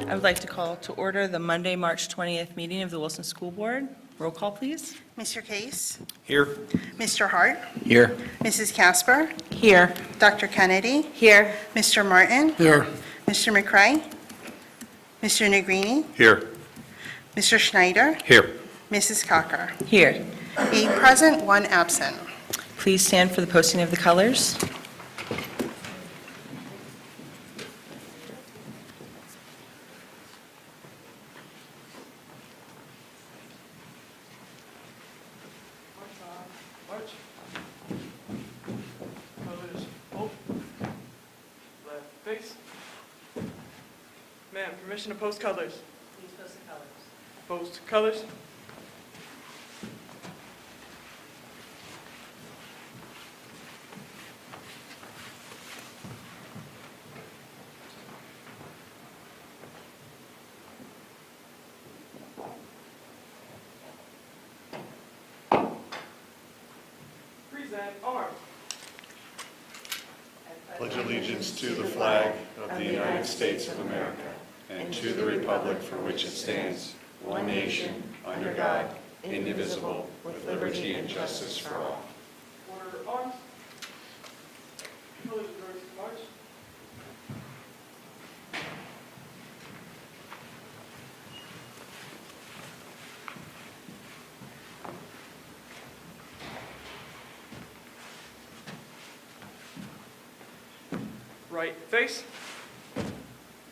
I would like to call to order the Monday, March 20th meeting of the Wilson School Board. Roll call, please. Mr. Case? Here. Mr. Hart? Here. Mrs. Casper? Here. Dr. Kennedy? Here. Mr. Martin? Here. Mr. McCray? Mr. Negrini? Here. Mr. Schneider? Here. Mrs. Cocker? Here. 8 present, 1 absent. Please stand for the posting of the colors. March. Colors. Hold. Left face. Ma'am, permission to post colors. Please post the colors. Post colors. Present arms. Pledge allegiance to the flag of the United States of America and to the republic for which it stands, one nation, under God, indivisible, with liberty and justice for all. Order arms. Colors reverse march. Right face.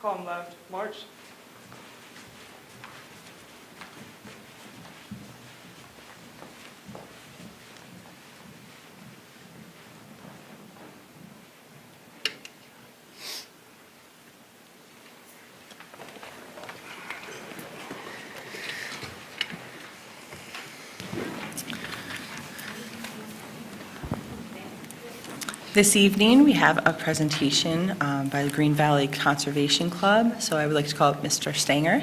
Column left, march. This evening, we have a presentation by the Green Valley Conservation Club, so I would like to call up Mr. Stanger.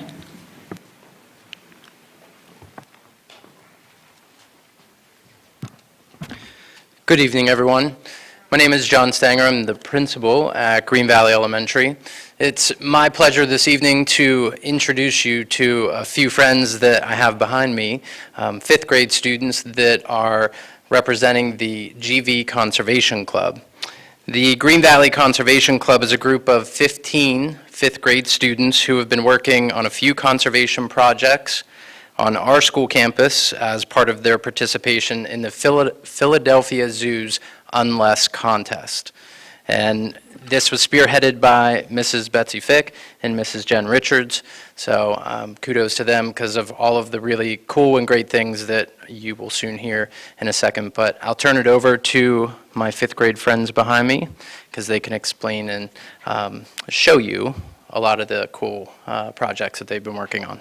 Good evening, everyone. My name is John Stanger. I'm the principal at Green Valley Elementary. It's my pleasure this evening to introduce you to a few friends that I have behind me, 5th grade students that are representing the GV Conservation Club. The Green Valley Conservation Club is a group of 15 5th grade students who have been working on a few conservation projects on our school campus as part of their participation in the Philadelphia Zoo's Unless contest. And this was spearheaded by Mrs. Betsy Fick and Mrs. Jen Richards. So kudos to them because of all of the really cool and great things that you will soon hear in a second. But I'll turn it over to my 5th grade friends behind me because they can explain and show you a lot of the cool projects that they've been working on.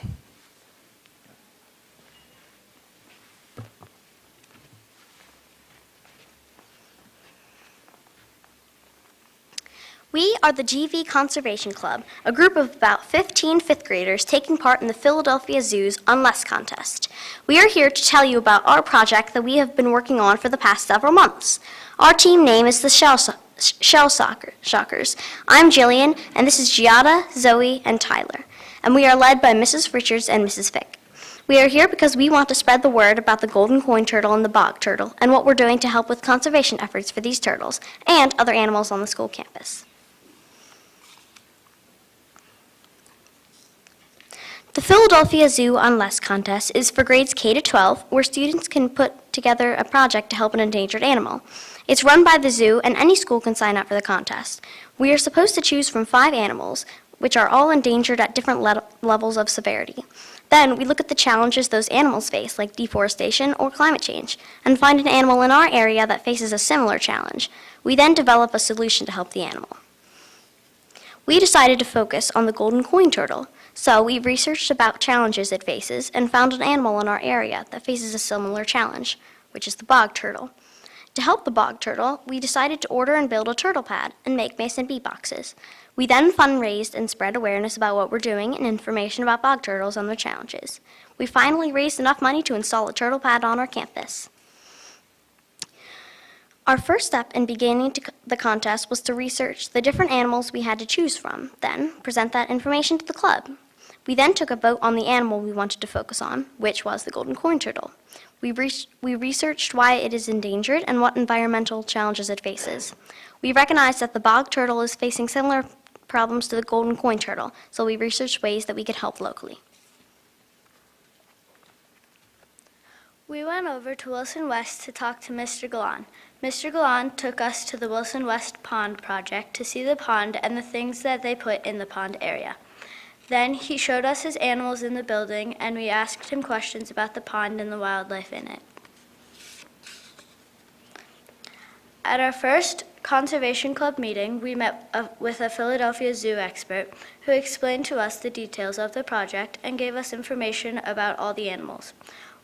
We are the GV Conservation Club, a group of about 15 fifth graders taking part in the Philadelphia Zoo's Unless contest. We are here to tell you about our project that we have been working on for the past several months. Our team name is the Shockers. I'm Jillian, and this is Giada, Zoe, and Tyler. And we are led by Mrs. Richards and Mrs. Fick. We are here because we want to spread the word about the golden coin turtle and the bog turtle, and what we're doing to help with conservation efforts for these turtles and other animals on the school campus. The Philadelphia Zoo Unless contest is for grades K to 12, where students can put together a project to help an endangered animal. It's run by the zoo, and any school can sign up for the contest. We are supposed to choose from 5 animals, which are all endangered at different levels of severity. Then we look at the challenges those animals face, like deforestation or climate change, and find an animal in our area that faces a similar challenge. We then develop a solution to help the animal. We decided to focus on the golden coin turtle. So we researched about challenges it faces and found an animal in our area that faces a similar challenge, which is the bog turtle. To help the bog turtle, we decided to order and build a turtle pad and make mason bee boxes. We then fundraised and spread awareness about what we're doing and information about bog turtles and their challenges. We finally raised enough money to install a turtle pad on our campus. Our first step in beginning the contest was to research the different animals we had to choose from, then present that information to the club. We then took a vote on the animal we wanted to focus on, which was the golden coin turtle. We researched why it is endangered and what environmental challenges it faces. We recognized that the bog turtle is facing similar problems to the golden coin turtle, so we researched ways that we could help locally. We went over to Wilson West to talk to Mr. Galan. Mr. Galan took us to the Wilson West Pond project to see the pond and the things that they put in the pond area. Then he showed us his animals in the building, and we asked him questions about the pond and the wildlife in it. At our first Conservation Club meeting, we met with a Philadelphia Zoo expert who explained to us the details of the project and gave us information about all the animals.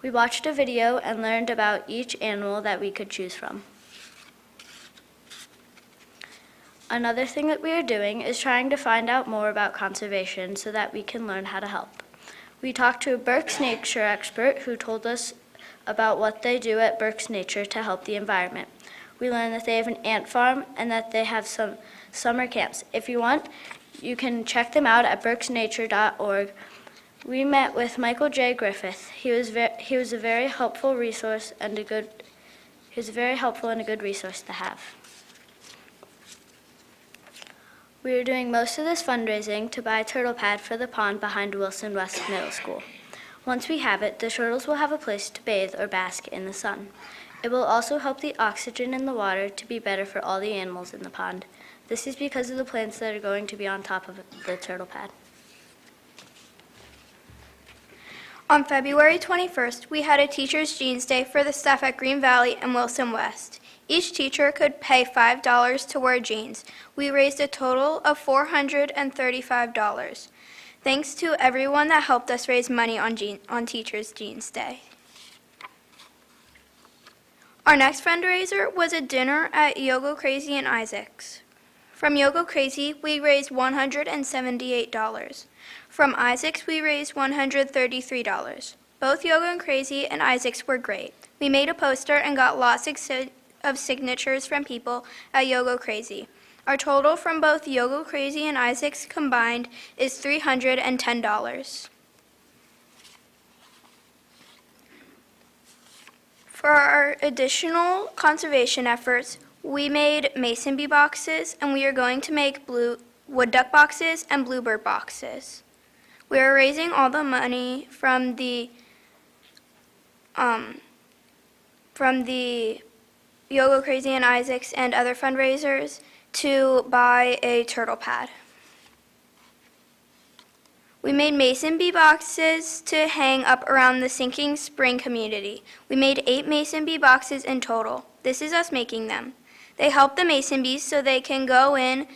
We watched a video and learned about each animal that we could choose from. Another thing that we are doing is trying to find out more about conservation so that we can learn how to help. We talked to a Berks nature expert who told us about what they do at Berks Nature to help the environment. We learned that they have an ant farm and that they have some summer camps. If you want, you can check them out at berksnature.org. We met with Michael J. Griffith. He was a very helpful resource and a good resource to have. We are doing most of this fundraising to buy a turtle pad for the pond behind Wilson West Middle School. Once we have it, the turtles will have a place to bathe or bask in the sun. It will also help the oxygen in the water to be better for all the animals in the pond. This is because of the plants that are going to be on top of the turtle pad. On February 21st, we had a Teacher's Jeans Day for the staff at Green Valley and Wilson West. Each teacher could pay $5 to wear jeans. We raised a total of $435. Thanks to everyone that helped us raise money on Teacher's Jeans Day. Our next fundraiser was a dinner at Yogo Crazy and Isaac's. From Yogo Crazy, we raised $178. From Isaac's, we raised $133. Both Yogo and Crazy and Isaac's were great. We made a poster and got lots of signatures from people at Yogo Crazy. Our total from both Yogo Crazy and Isaac's combined is $310. For our additional conservation efforts, we made mason bee boxes, and we are going to make wood duck boxes and bluebird boxes. We are raising all the money from the Yogo Crazy and Isaac's and other fundraisers to buy a turtle pad. We made mason bee boxes to hang up around the Sinking Spring community. We made 8 mason bee boxes in total. This is us making them. They help the mason bees so they can go in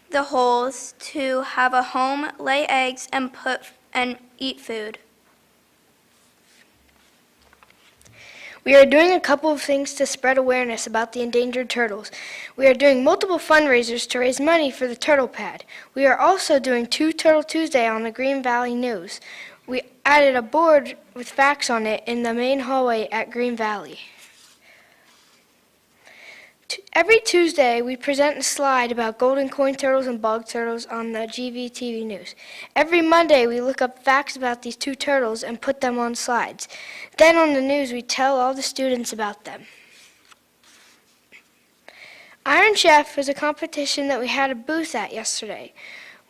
the holes to have a home, lay eggs, and eat food. We are doing a couple of things to spread awareness about the endangered turtles. We are doing multiple fundraisers to raise money for the Turtle Pad. We are also doing 2 Turtle Tuesday on the Green Valley News. We added a board with facts on it in the main hallway at Green Valley. Every Tuesday, we present a slide about golden coin turtles and bog turtles on the GVTV News. Every Monday, we look up facts about these 2 turtles and put them on slides. Then on the news, we tell all the students about them. Iron Chef is a competition that we had a booth at yesterday.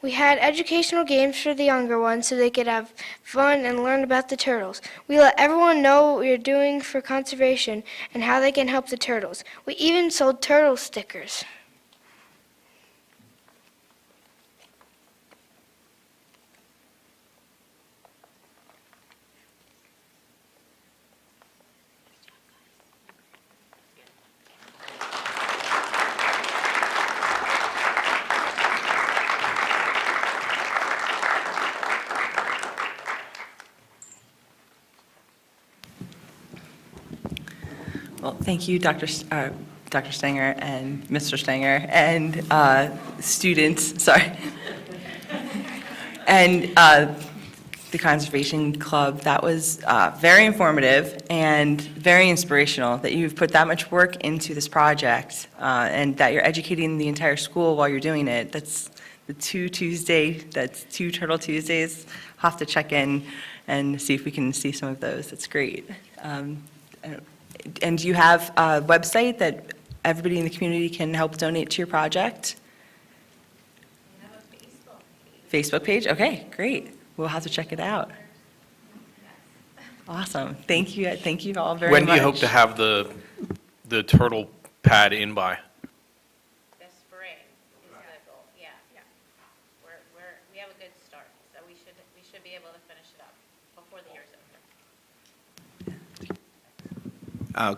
We had educational games for the younger ones so they could have fun and learn about the turtles. We let everyone know what we are doing for conservation and how they can help the turtles. We even sold turtle stickers. Well, thank you, Dr. Stenger and Mr. Stenger and students, sorry. And the Conservation Club. That was very informative and very inspirational that you've put that much work into this project and that you're educating the entire school while you're doing it. That's the 2 Turtle Tuesdays. I'll have to check in and see if we can see some of those. That's great. And do you have a website that everybody in the community can help donate to your project? We have a Facebook page. Facebook page? Okay, great. We'll have to check it out. Awesome. Thank you all very much. When do you hope to have the turtle pad in by? This spring is the goal, yeah. We have a good start, so we should be able to finish it up before the year's over.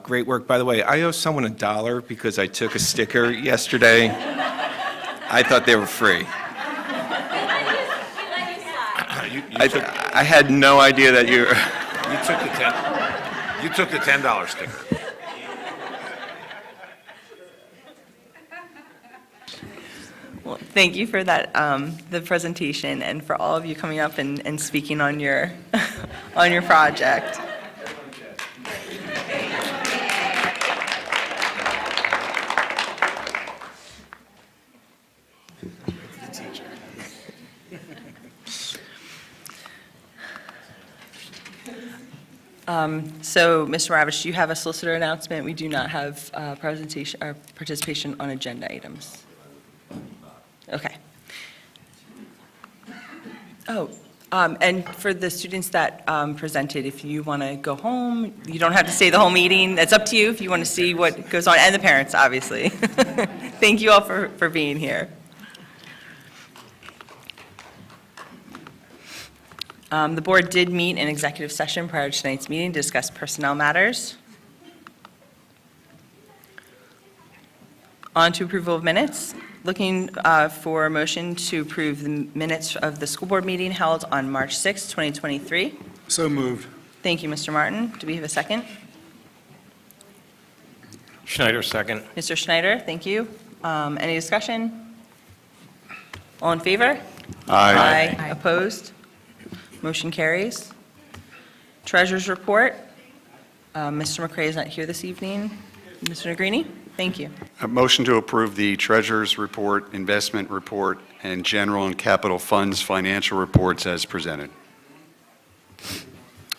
Great work. By the way, I owe someone $1 because I took a sticker yesterday. I thought they were free. I had no idea that you took the $10 sticker. Well, thank you for that, the presentation, and for all of you coming up and speaking on your, on your project. So, Mr. Ravish, do you have a solicitor announcement? We do not have presentation or participation on agenda items. Okay. Oh, and for the students that presented, if you want to go home, you don't have to stay the whole meeting. It's up to you if you want to see what goes on, and the parents, obviously. Thank you all for being here. The board did meet in executive session prior to tonight's meeting to discuss personnel matters. On to approval of minutes. Looking for a motion to approve the minutes of the school board meeting held on March 6, 2023. So moved. Thank you, Mr. Martin. Do we have a second? Schneider, second. Mr. Schneider, thank you. Any discussion? All in favor? Aye. Opposed? Motion carries. Treasurer's report. Mr. McCray is not here this evening. Mr. Negrini, thank you. A motion to approve the treasurer's report, investment report, and general and capital funds financial reports as presented.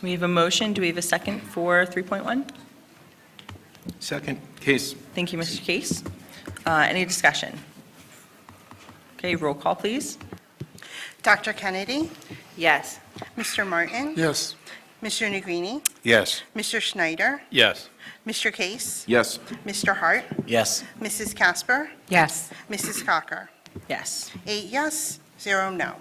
We have a motion. Do we have a second for 3.1? Second. Case. Thank you, Mr. Case. Any discussion? Okay, roll call, please. Dr. Kennedy? Yes. Mr. Martin? Yes. Mr. Negrini? Yes. Mr. Schneider? Yes. Mr. Case? Yes. Mr. Hart? Yes. Mrs. Casper? Yes. Mrs. Cocker? Yes. 8 yes, 0 no.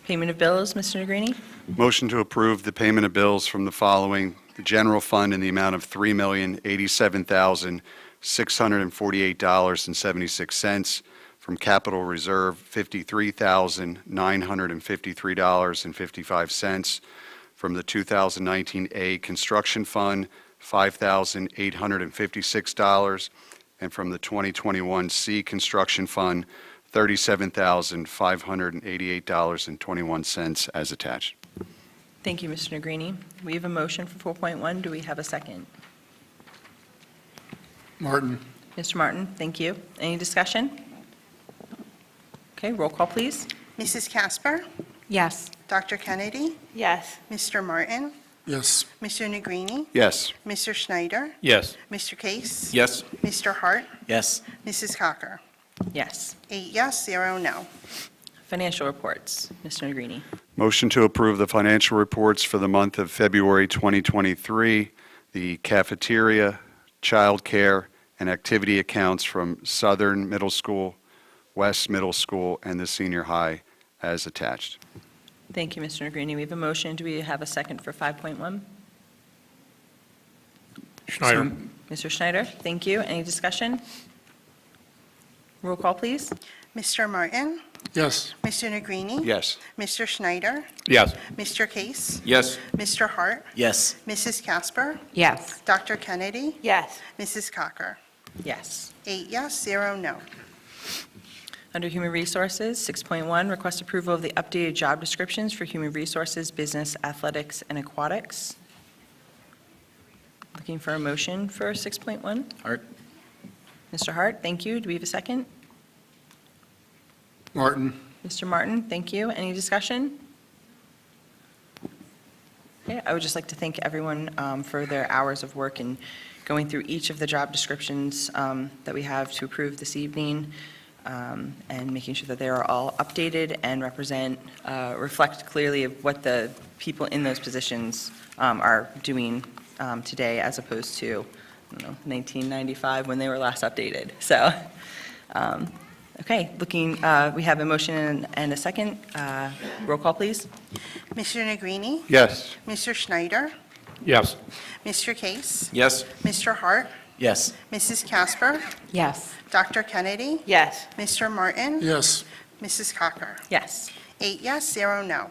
Payment of bills, Mr. Negrini? Motion to approve the payment of bills from the following: the general fund in the amount of $3,087,648.76. From capital reserve, $53,953.55. From the 2019 A construction fund, $5,856, and from the 2021 C Construction Fund, $37,588.21 as attached. Thank you, Mr. Negrini. We have a motion for 4.1. Do we have a second? Martin. Mr. Martin, thank you. Any discussion? Okay, roll call, please. Mrs. Casper, Yes. Dr. Kennedy, Yes. Mr. Martin, Yes. Mr. Negrini, Yes. Mr. Schneider, Yes. Mr. Case, Yes. Mr. Hart, Yes. Mrs. Cocker. Yes. 8 yes, 0 no. Financial reports. Mr. Negrini. Motion to approve the financial reports for the month of February 2023, the cafeteria, childcare, and activity accounts from Southern Middle School, West Middle School, and the senior high as attached. Thank you, Mr. Negrini. We have a motion. Do we have a second for 5.1? Schneider. Mr. Schneider, thank you. Any discussion? Roll call, please. Mr. Martin, Yes. Mr. Negrini, Yes. Mr. Schneider, Yes. Mr. Case, Yes. Mr. Hart, Yes. Mrs. Casper, Yes. Dr. Kennedy, Yes. Mrs. Cocker. Yes. 8 yes, 0 no. Under Human Resources, 6.1, request approval of the updated job descriptions for Human Resources, Business, Athletics, and Aquatics. Looking for a motion for 6.1. Hart. Mr. Hart, thank you. Do we have a second? Martin. Mr. Martin, thank you. Any discussion? Okay, I would just like to thank everyone for their hours of work in going through each of the job descriptions that we have to approve this evening, and making sure that they are all updated and reflect clearly of what the people in those positions are doing today, as opposed to, I don't know, 1995 when they were last updated. So, okay, we have a motion and a second. Roll call, please. Mr. Negrini, Yes. Mr. Schneider, Yes. Mr. Case, Yes. Mr. Hart, Yes. Mrs. Casper, Yes. Dr. Kennedy, Yes. Mr. Martin, Yes. Mrs. Cocker. Yes. 8 yes, 0 no.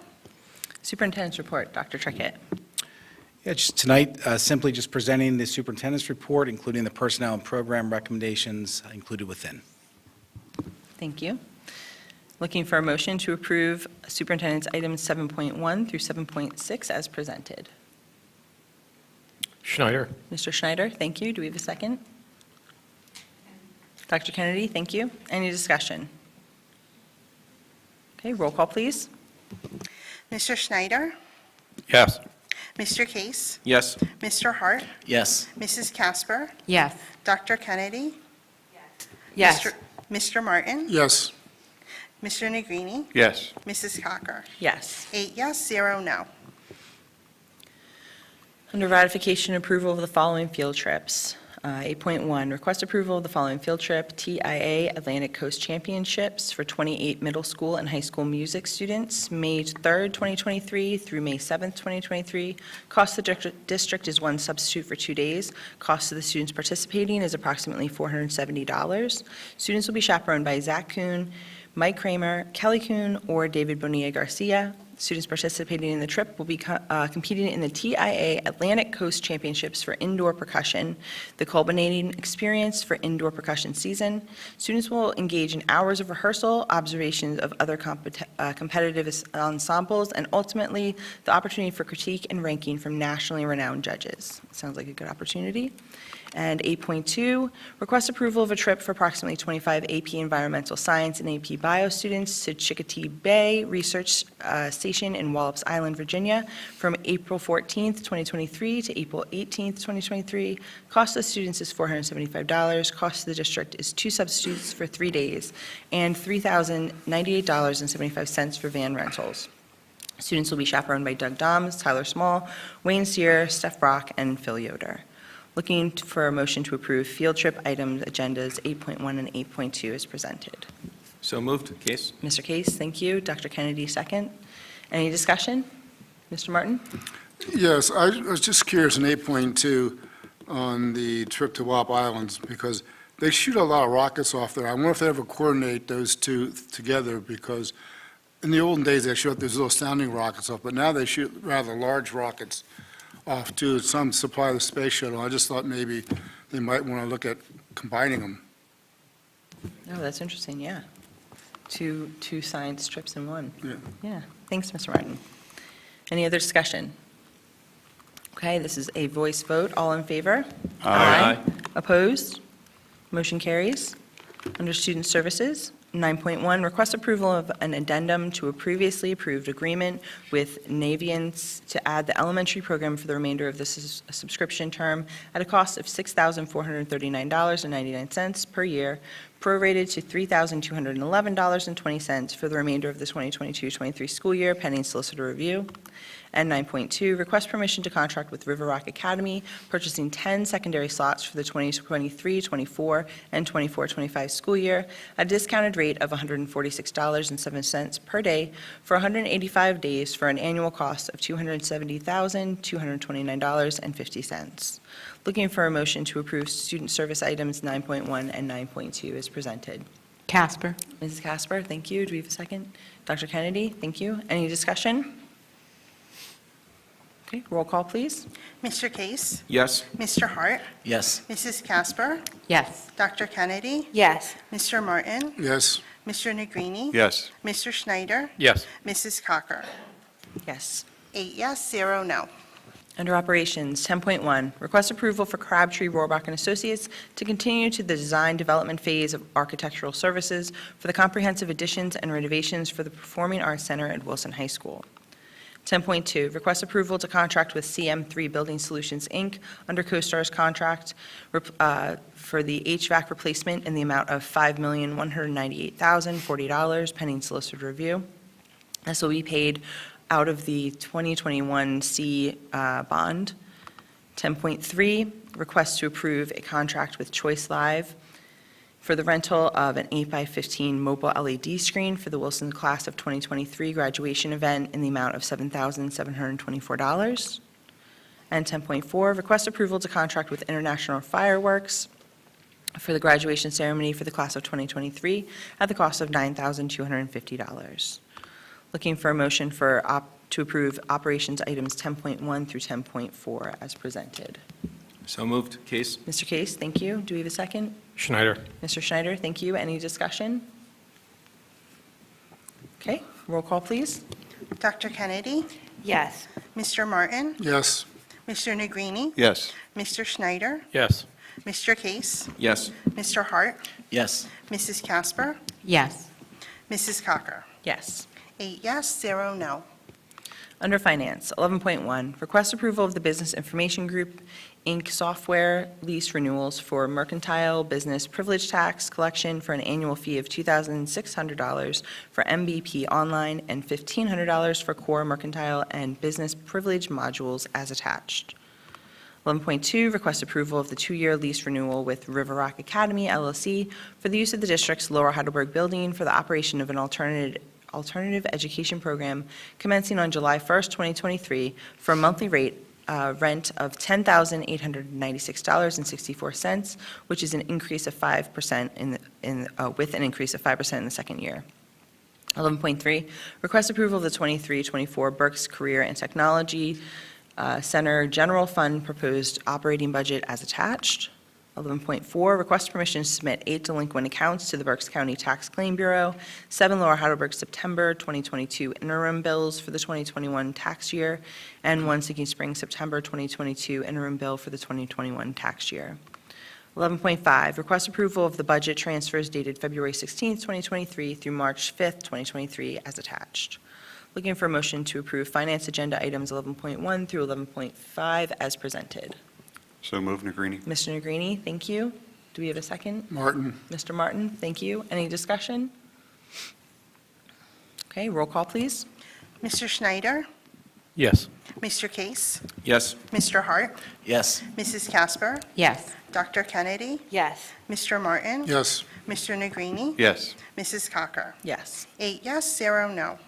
Superintendent's report, Dr. Trickett. Yeah, just tonight, simply just presenting the superintendent's report, including the personnel and program recommendations included within. Thank you. Looking for a motion to approve superintendent's items 7.1 through 7.6 as presented. Schneider. Mr. Schneider, thank you. Do we have a second? Dr. Kennedy, thank you. Any discussion? Okay, roll call, please. Mr. Schneider, Yes. Mr. Case, Yes. Mr. Hart, Yes. Mrs. Casper, Yes. Dr. Kennedy, Yes. Mr. Martin, Yes. Mr. Negrini, Yes. Mrs. Cocker. Yes. 8 yes, 0 no. Under ratification and approval of the following field trips. 8.1, request approval of the following field trip, TIA Atlantic Coast Championships for 28 middle school and high school music students, May 3rd, 2023 through May 7th, 2023. Cost of the district is one substitute for 2 days. Cost of the students participating is approximately $470. Students will be chaperoned by Zach Kuhn, Mike Kramer, Kelly Kuhn, or David Bonilla Garcia. Students participating in the trip will be competing in the TIA Atlantic Coast Championships for indoor percussion, the culminating experience for indoor percussion season. Students will engage in hours of rehearsal, observations of other competitive ensembles, and ultimately the opportunity for critique and ranking from nationally renowned judges. Sounds like a good opportunity. And 8.2, request approval of a trip for approximately 25 AP Environmental Science and AP Bio students to Chickatee Bay Research Station in Wallops Island, Virginia, from April 14th, 2023 to April 18th, 2023. Cost of the students is $475. Cost of the district is 2 substitutes for 3 days and $3,098.75 for van rentals. Students will be chaperoned by Doug Doms, Tyler Small, Wayne Sear, Steph Brock, and Phil Yoder. Looking for a motion to approve field trip items, agendas 8.1 and 8.2 as presented. So moved. Case. Mr. Case, thank you. Dr. Kennedy, second. Any discussion? Mr. Martin? Yes, I was just curious in 8.2 on the trip to Wallop Islands, because they shoot a lot of rockets off there. I wonder if they ever coordinate those two together, because in the olden days, they shot these little sounding rockets off, but now they shoot rather large rockets off too, some supply the space shuttle. I just thought maybe they might want to look at combining them. Oh, that's interesting, yeah. Two science trips in one. Yeah. Yeah, thanks, Mr. Martin. Any other discussion? Okay, this is a voice vote. All in favor? Aye. Opposed? Motion carries. Under Student Services, 9.1, request approval of an addendum to a previously approved agreement with Navient to add the elementary program for the remainder of the subscription term at a cost of $6,439.99 per year, prorated to $3,211.20 for the remainder of the 2022-23 school year, pending solicitor review. And 9.2, request permission to contract with River Rock Academy, purchasing 10 secondary slots for the 2023-24 and 24-25 school year at a discounted rate of $146.07 per day for 185 days for an annual cost of $270,229.50. Looking for a motion to approve student service items 9.1 and 9.2 as presented. Casper. Mrs. Casper, thank you. Do we have a second? Dr. Kennedy, thank you. Any discussion? Okay, roll call, please. Mr. Case? Yes. Mr. Hart? Yes. Mrs. Casper? Yes. Dr. Kennedy? Yes. Mr. Martin? Yes, Mr. Negrini? Yes. Mr. Schneider? Yes. Mrs. Cocker? Yes. 8 yes, 0 no. Under Operations, 10.1, request approval for Crabtree, Rohrbach and Associates to continue to the design development phase of architectural services for the comprehensive additions and renovations for the Performing Arts Center at Wilson High School. 10.2, request approval to contract with CM3 Building Solutions, Inc. under CoStar's contract for the HVAC replacement in the amount of $5,198,040 pending solicitor review. This will be paid out of the 2021 C bond. 10.3, request to approve a contract with Choice Live for the rental of an 8x15 mobile LED screen for the Wilson Class of 2023 graduation event in the amount of $7,724. And 10.4, request approval to contract with International Fireworks for the graduation ceremony for the Class of 2023 at the cost of $9,250. Looking for a motion to approve operations items 10.1 through 10.4 as presented. So moved. Case? Mr. Case, thank you. Do we have a second? Schneider. Mr. Schneider, thank you. Any discussion? Okay, roll call, please. Dr. Kennedy? Yes. Mr. Martin? yes, Mr. Negrini? Yes. Mr. Schneider? Yes. Mr. Case? Yes. Mr. Hart? Yes. Mrs. Casper? Yes. Mrs. Cocker? Yes. 8 yes, 0 no. Under Finance, 11.1, request approval of the Business Information Group, Inc. software lease renewals for mercantile business privilege tax collection for an annual fee of $2,600 for MBP Online and $1,500 for core mercantile and business privilege modules as attached. 11.2, request approval of the 2-year lease renewal with River Rock Academy LLC for the use of the district's Lower Heidelberg building for the operation of an alternative education program commencing on July 1st, 2023, for a monthly rate rent of $10,896.64, which is an increase of 5% with an increase of 5% in the second year. 11.3, request approval of the 23-24 Berks Career and Technology Center General Fund proposed operating budget as attached. 11.4, request permission to submit 8 delinquent accounts to the Berks County Tax Claim Bureau, 7 Lower Heidelberg September 2022 interim bills for the 2021 tax year, and 1 Sinking Spring September 2022 interim bill for the 2021 tax year. 11.5, request approval of the budget transfers dated February 16, 2023 through March 5, 2023 as attached. Looking for a motion to approve finance agenda items 11.1 through 11.5 as presented. So moved, Negrini. Mr. Negrini, thank you. Do we have a second? Martin, Mr. Martin, thank you. Any discussion? Okay, roll call, please. Mr. Schneider? Yes. Mr. Case? Yes. Mr. Hart? Yes. Mrs. Casper? Yes. Dr. Kennedy? Yes. Mr. Martin? yes, Mr. Negrini? Yes. Mrs. Cocker? Yes. 8 yes, 0 no.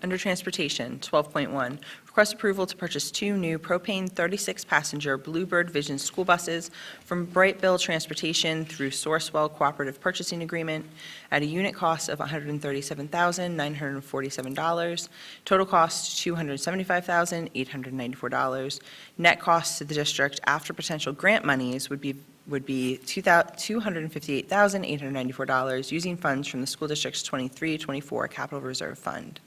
Under Transportation, 12.1, request Request approval to purchase 2 new propane 36-passenger Bluebird Vision school buses from Bright Bill Transportation through Sourcewell Cooperative Purchasing Agreement at a unit cost of $137,947. Total cost, $275,894. Net cost to the district after potential grant monies would be $258,894 using funds from the school district's 23-24 Capital Reserve Fund.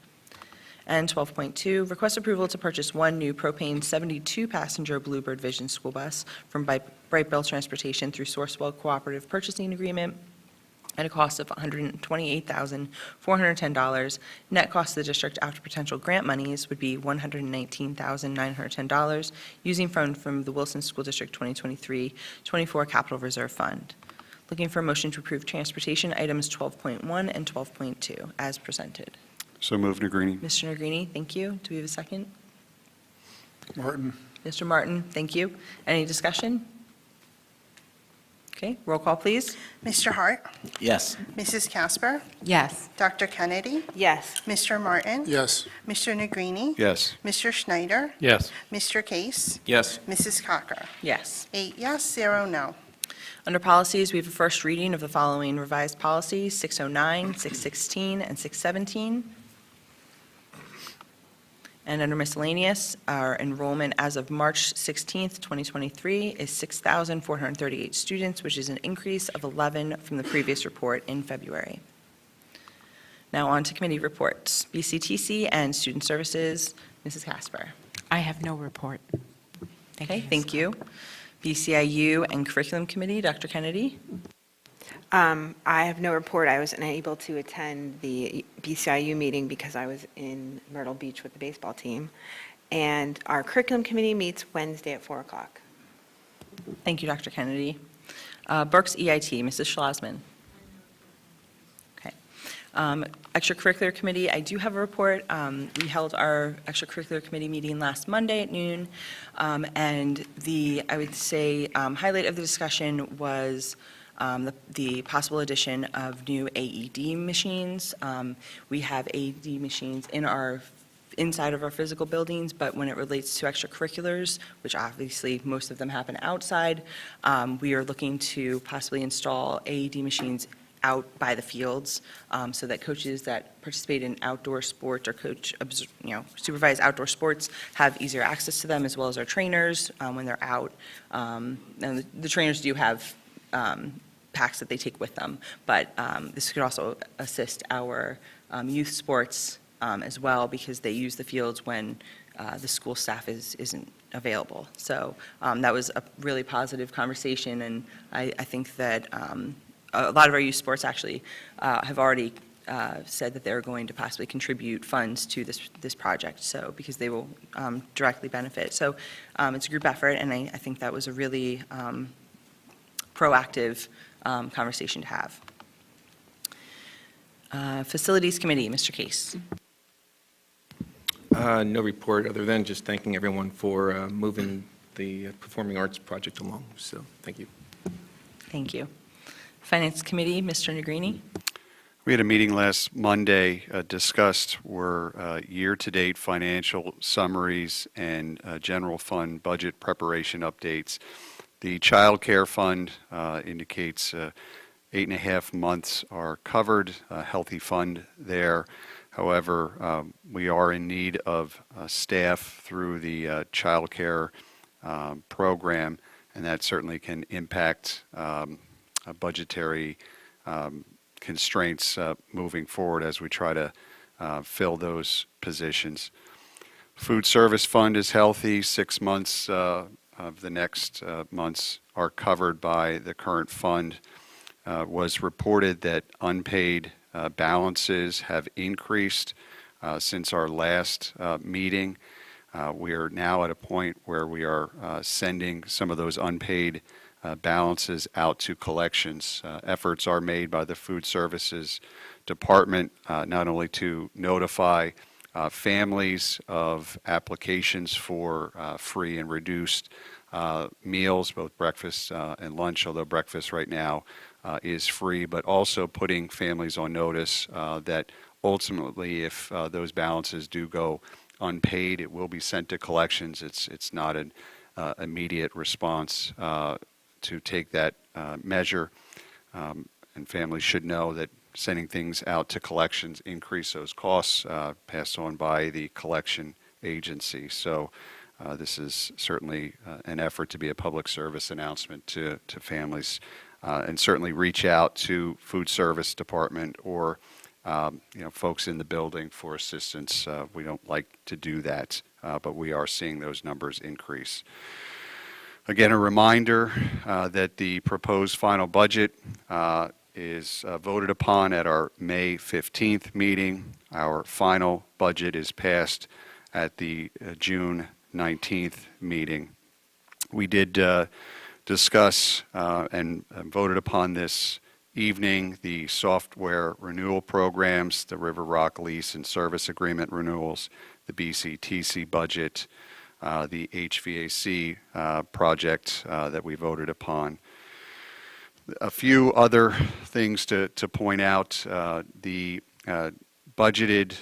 And 12.2, request approval to purchase 1 new propane 72-passenger Bluebird Vision school bus from Bright Bill Transportation through Sourcewell Cooperative Purchasing Agreement at a cost of $128,410. Net cost to the district after potential grant monies would be $119,910 using funds from the Wilson School District 2023-24 Capital Reserve Fund. Looking for a motion to approve transportation items 12.1 and 12.2 as presented. So moved, Negrini. Mr. Negrini, thank you. Do we have a second? Martin? Mr. Martin, thank you. Any discussion? Okay, roll call, please. Mr. Hart? Yes. Mrs. Casper? Yes. Dr. Kennedy? Yes. Mr. Martin? Yes. Mr. Negrini? Yes. Mr. Schneider? Yes. Mr. Case? Yes. Mrs. Cocker? Yes. 8 yes, 0 no. Under policies, we have a first reading of the following revised policies, 609, 616, and 617. And under miscellaneous, our enrollment as of March 16th, 2023 is 6,438 students, which is an increase of 11 from the previous report in February. Now on to committee reports. BCTC and Student Services, Mrs. Casper. I have no report. Okay, thank you. BCIU and Curriculum Committee, Dr. Kennedy. I have no report. I was unable to attend the BCIU meeting because I was in Myrtle Beach with the baseball team. And our curriculum committee meets Wednesday at 4 o'clock. Thank you, Dr. Kennedy. Berks EIT, Mrs. Schlossman. Okay. Extracurricular Committee, I do have a report. We held our extracurricular committee meeting last Monday at noon, and I would say, highlight of the discussion was the possible addition of new AED machines. We have AED machines inside of our physical buildings, but when it relates to extracurriculars, which obviously most of them happen outside, we are looking to possibly install AED machines out by the fields, so that coaches that participate in outdoor sports or supervise outdoor sports have easier access to them, as well as our trainers when they're out. And the trainers do have packs that they take with them, but this could also assist our youth sports as well, because they use the fields when the school staff isn't available. So that was a really positive conversation, and I think that a lot of our youth sports actually have already said that they're going to possibly contribute funds to this project, so because they will directly benefit. So it's a group effort, and I think that was a really proactive conversation to have. Facilities Committee, Mr. Case. No report, other than just thanking everyone for moving the Performing Arts project along. So, thank you. Thank you. Finance Committee, Mr. Negrini. We had a meeting last Monday, discussed were year-to-date financial summaries and general fund budget preparation updates. The child care fund indicates 8.5 months are covered, a healthy fund there. However, we are in need of staff through the child care program, and that certainly can impact budgetary constraints moving forward as we try to fill those positions. Food service fund is healthy. 6 months of the next months are covered by the current fund. Was reported that unpaid balances have increased since our last meeting. We are now at a point where we are sending some of those unpaid balances out to collections. Efforts are made by the Food Services Department not only to notify families of applications for free and reduced meals, both breakfast and lunch, although breakfast right now is free, but also putting families on notice that ultimately, if those balances do go unpaid. It will be sent to collections. It's not an immediate response to take that measure. And families should know that sending things out to collections increase those costs passed on by the collection agency. So this is certainly an effort to be a public service announcement to families, and certainly reach out to food service department or folks in the building for assistance. We don't like to do that, but we are seeing those numbers increase. Again, a reminder that the proposed final budget is voted upon at our May 15th meeting. Our final budget is passed at the June 19th meeting. We did discuss and voted upon this evening the software renewal programs, the River Rock lease and service agreement renewals, the BCTC budget, the HVAC project that we voted upon. A few other things to point out. The budgeted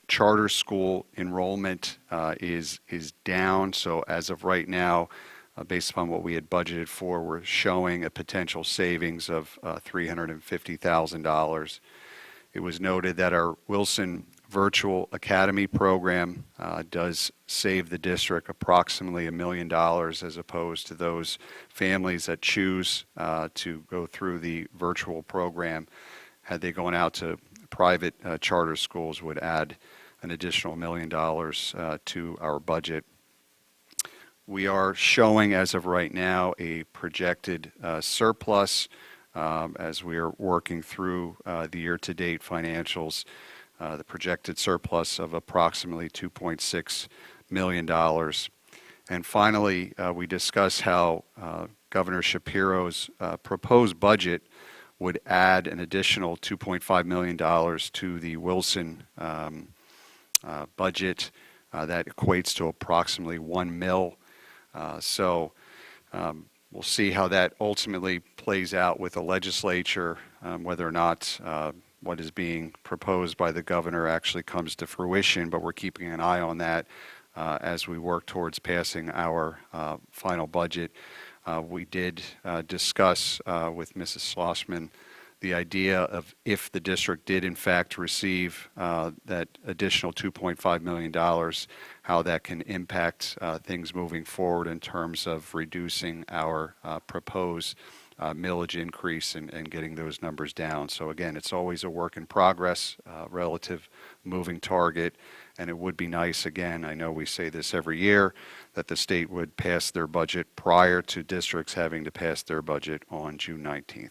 charter school enrollment is down. So as of right now, based upon what we had budgeted for, we're showing a potential savings of $350,000. It was noted that our Wilson Virtual Academy program does save the district approximately $1 million, as opposed to those families that choose to go through the virtual program. Had they gone out to private charter schools, would add an additional $1 million to our budget. We are showing, as of right now, a projected surplus as we are working through the year-to-date financials. The projected surplus of approximately $2.6 million. And finally, we discussed how Governor Shapiro's proposed budget would add an additional $2.5 million to the Wilson budget. That equates to approximately $1 million. So we'll see how that ultimately plays out with the legislature, whether or not what is being proposed by the governor actually comes to fruition, but we're keeping an eye on that as we work towards passing our final budget. We did discuss with Mrs. Schlossman the idea of, if the district did in fact receive that additional $2.5 million, how that can impact things moving forward in terms of reducing our proposed millage increase and getting those numbers down. So again, it's always a work in progress, relative moving target, and it would be nice, again, I know we say this every year, that the state would pass their budget prior to districts having to pass their budget on June 19th.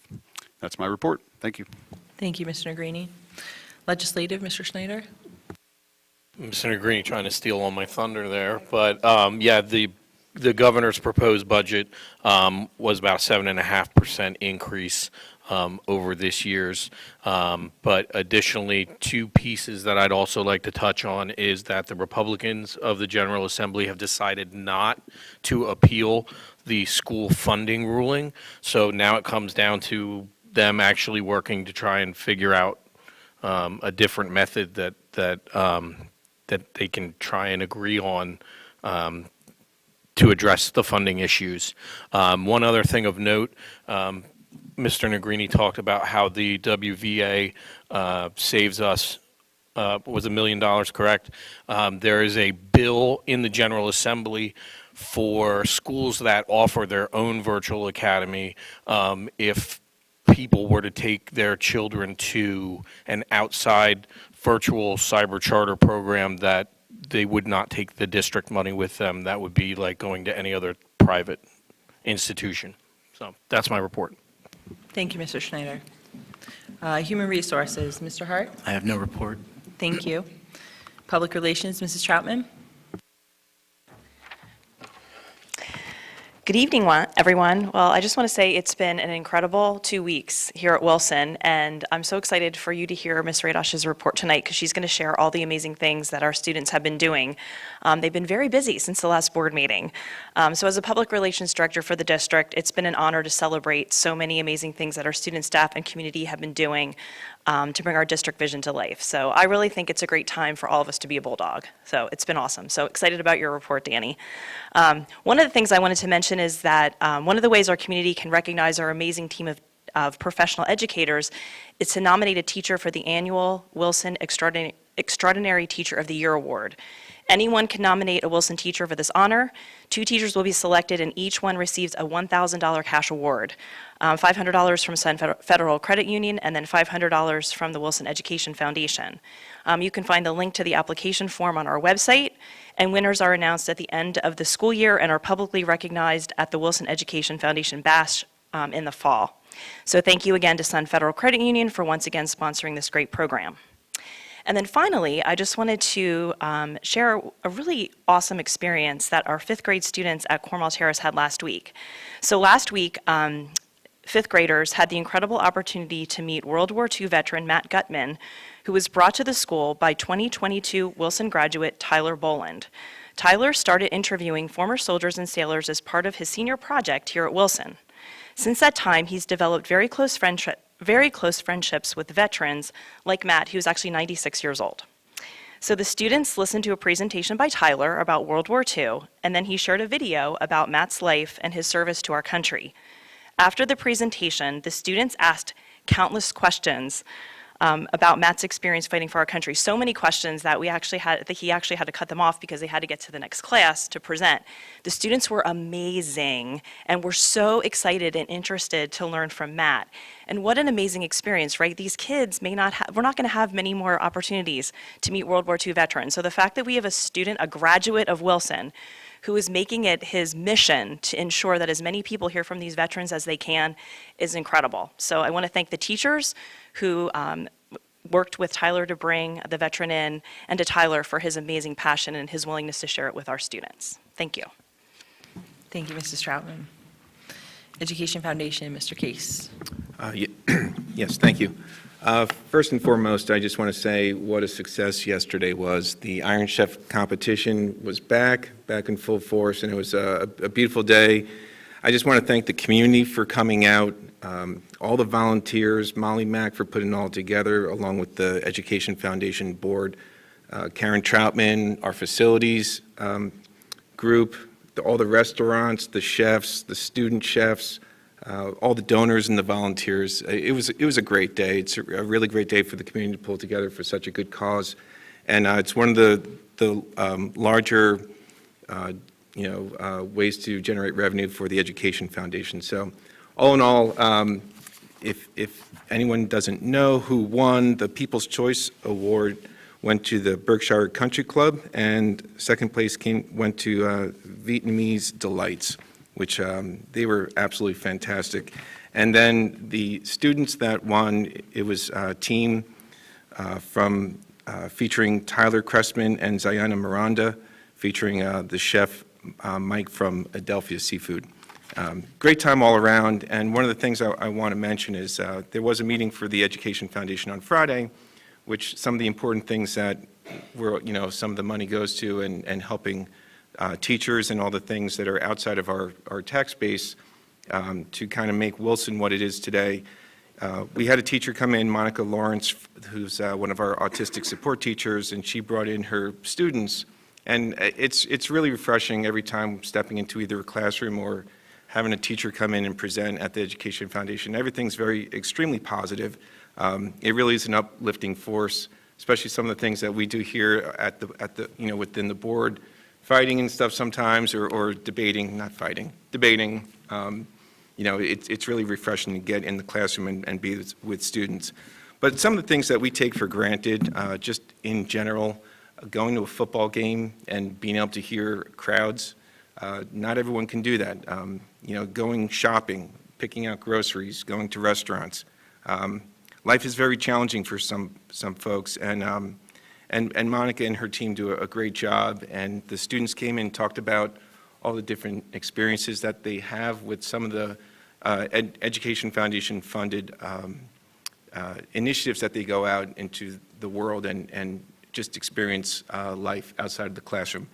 That's my report. Thank you. Thank you, Mr. Negrini. Legislative, Mr. Schneider? Mr. Negrini trying to steal all my thunder there, but yeah, the governor's proposed budget was about a 7.5% increase over this year's. But additionally, two pieces that I'd also like to touch on is that the Republicans of the General Assembly have decided not to appeal the school funding ruling. So now it comes down to them actually working to try and figure out a different method that they can try and agree on to address the funding issues. One other thing of note, Mr. Negrini talked about how the WVA saves us, was $1 million, correct? There is a bill in the General Assembly for schools that offer their own virtual academy. If people were to take their children to an outside virtual cyber charter program, that they would not take the district money with them. That would be like going to any other private institution. So that's my report. Thank you, Mr. Schneider. Human Resources, Mr. Hart? I have no report. Thank you. Public Relations, Mrs. Troutman? Good evening, everyone. Well, I just want to say it's been an incredible 2 weeks here at Wilson, and I'm so excited for you to hear Ms. Radosh's report tonight because she's going to share all the amazing things that our students have been doing. They've been very busy since the last board meeting. So as a public relations director for the district, it's been an honor to celebrate so many amazing things that our student, staff, and community have been doing to bring our district vision to life. So I really think it's a great time for all of us to be a bulldog. So it's been awesome. So excited about your report, Danny. One of the things I wanted to mention is that one of the ways our community can recognize our amazing team of professional educators is to nominate a teacher for the annual Wilson Extraordinary Teacher of the Year Award. Anyone can nominate a Wilson teacher for this honor. 2 teachers will be selected, and each one receives a $1,000 cash award, $500 from Sun Federal Credit Union, and then $500 from the Wilson Education Foundation. You can find the link to the application form on our website, and winners are announced at the end of the school year and are publicly recognized at the Wilson Education Foundation Bash in the fall. So thank you again to Sun Federal Credit Union for once again sponsoring this great program. And then finally, I just wanted to share a really awesome experience that our 5th grade students at Cornwall Terrace had last week. So last week, 5th graders had the incredible opportunity to meet World War II veteran Matt Gutman, who was brought to the school by 2022 Wilson graduate Tyler Boland. Tyler started interviewing former soldiers and sailors as part of his senior project here at Wilson. Since that time, he's developed very close friendships with veterans like Matt, who's actually 96 years old. So the students listened to a presentation by Tyler about World War II, and then he shared a video about Matt's life and his service to our country. After the presentation, the students asked countless questions about Matt's experience fighting for our country. So many questions that he actually had to cut them off because they had to get to the next class to present. The students were amazing and were so excited and interested to learn from Matt. And what an amazing experience, right? These kids we're not going to have many more opportunities to meet World War II veterans. So the fact that we have a student, a graduate of Wilson, who is making it his mission to ensure that as many people hear from these veterans as they can is incredible. So I want to thank the teachers who worked with Tyler to bring the veteran in, and to Tyler for his amazing passion and his willingness to share it with our students. Thank you. Thank you, Mrs. Troutman. Education Foundation, Mr. Case. Yes, thank you. First and foremost, I just want to say what a success yesterday was. The Iron Chef competition was back in full force, and it was a beautiful day. I just want to thank the community for coming out, all the volunteers, Molly Mack for putting it all together, along with the Education Foundation Board, Karen Troutman, our facilities group, all the restaurants, the chefs, the student chefs, all the donors and the volunteers. It was a great day. It's a really great day for the community to pull together for such a good cause, and it's one of the larger ways to generate revenue for the Education Foundation. So, all in all, if anyone doesn't know who won, the People's Choice Award went to the Berkshire Country Club, and second place went to Vietnamese Delights, which they were absolutely fantastic. And then the students that won, it was a team from featuring Tyler Cressman and Zayana Miranda, featuring the chef Mike from Adelphia Seafood. Great time all around, and one of the things I want to mention is there was a meeting for the Education Foundation on Friday, which some of the important things that some of the money goes to and helping teachers and all the things that are outside of our tax base to kind of make Wilson what it is today. We had a teacher come in, Monica Lawrence, who's one of our autistic support teachers, and she brought in her students. And it's really refreshing every time stepping into either a classroom or having a teacher come in and present at the Education Foundation. Everything's extremely positive. It really is an uplifting force, especially some of the things that we do here at the within the board, fighting and stuff sometimes, or debating, not fighting, debating. It's really refreshing to get in the classroom and be with students. But some of the things that we take for granted, just in general, going to a football game and being able to hear crowds, not everyone can do that. Going shopping, picking out groceries, going to restaurants. Life is very challenging for some folks, and Monica and her team do a great job. And the students came in and talked about all the different experiences that they have with some of the Education Foundation funded initiatives that they go out into the world and just experience life outside of the classroom.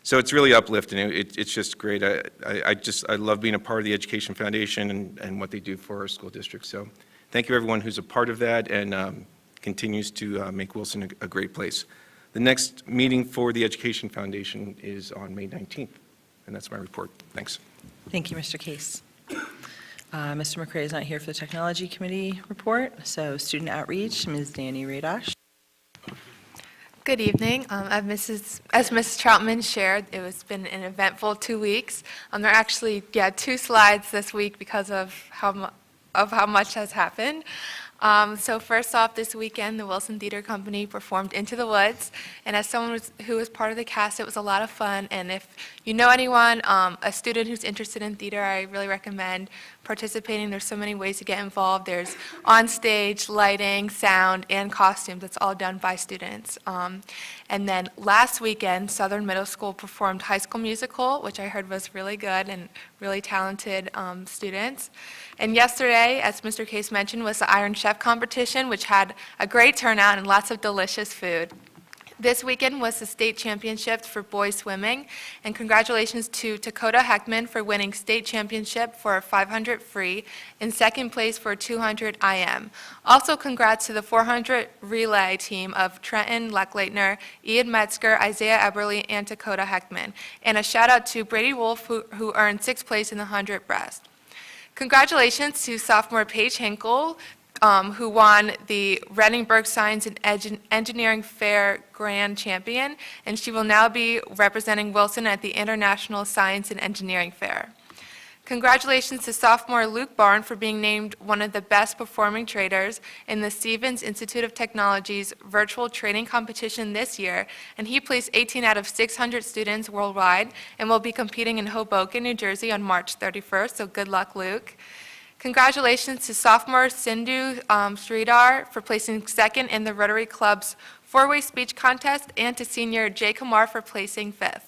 So it's really uplifting. It's just great. I love being a part of the Education Foundation and what they do for our school district. So thank you, everyone who's a part of that and continues to make Wilson a great place. The next meeting for the Education Foundation is on May 19th, and that's my report. Thanks. Thank you, Mr. Case. Mr. McCray is not here for the Technology Committee report, so student outreach, Ms. Danny Radosh. Good evening. As Mrs. Troutman shared, it's been an eventful 2 weeks. There are actually, 2 slides this week because of how much has happened. So first off, this weekend, the Wilson Theater Company performed Into the Woods, and as someone who was part of the cast, it was a lot of fun, and if you know anyone, a student who's interested in theater, I really recommend participating. There's so many ways to get involved. There's on-stage, lighting, sound, and costumes. It's all done by students. And then last weekend, Southern Middle School performed High School Musical, which I heard was really good and really talented students. And yesterday, as Mr. Case mentioned, was the Iron Chef competition, which had a great turnout and lots of delicious food. This weekend was the state championships for boys swimming, and congratulations to Dakota Heckman for winning state championship for a 500 free and second place for 200 IM. Also congrats to the 400 relay team of Trenton Leckleitner, Ian Metzger, Isaiah Eberly, and Dakota Heckman. And a shout out to Brady Wolf who earned 6th place in the 100 breast. Congratulations to sophomore Paige Hinkle, who won the Reddingburg Science and Engineering Fair Grand Champion, and she will now be representing Wilson at the International Science and Engineering Fair. Congratulations to sophomore Luke Barn for being named one of the best performing traders in the Stevens Institute of Technology's virtual trading competition this year, and he placed 18 out of 600 students worldwide and will be competing in Hoboken, New Jersey on March 31st, so good luck, Luke. Congratulations to sophomore Sindhu Sridhar for placing second in the Rotary Club's four-way speech contest, and to senior Jay Kumar for placing 5th.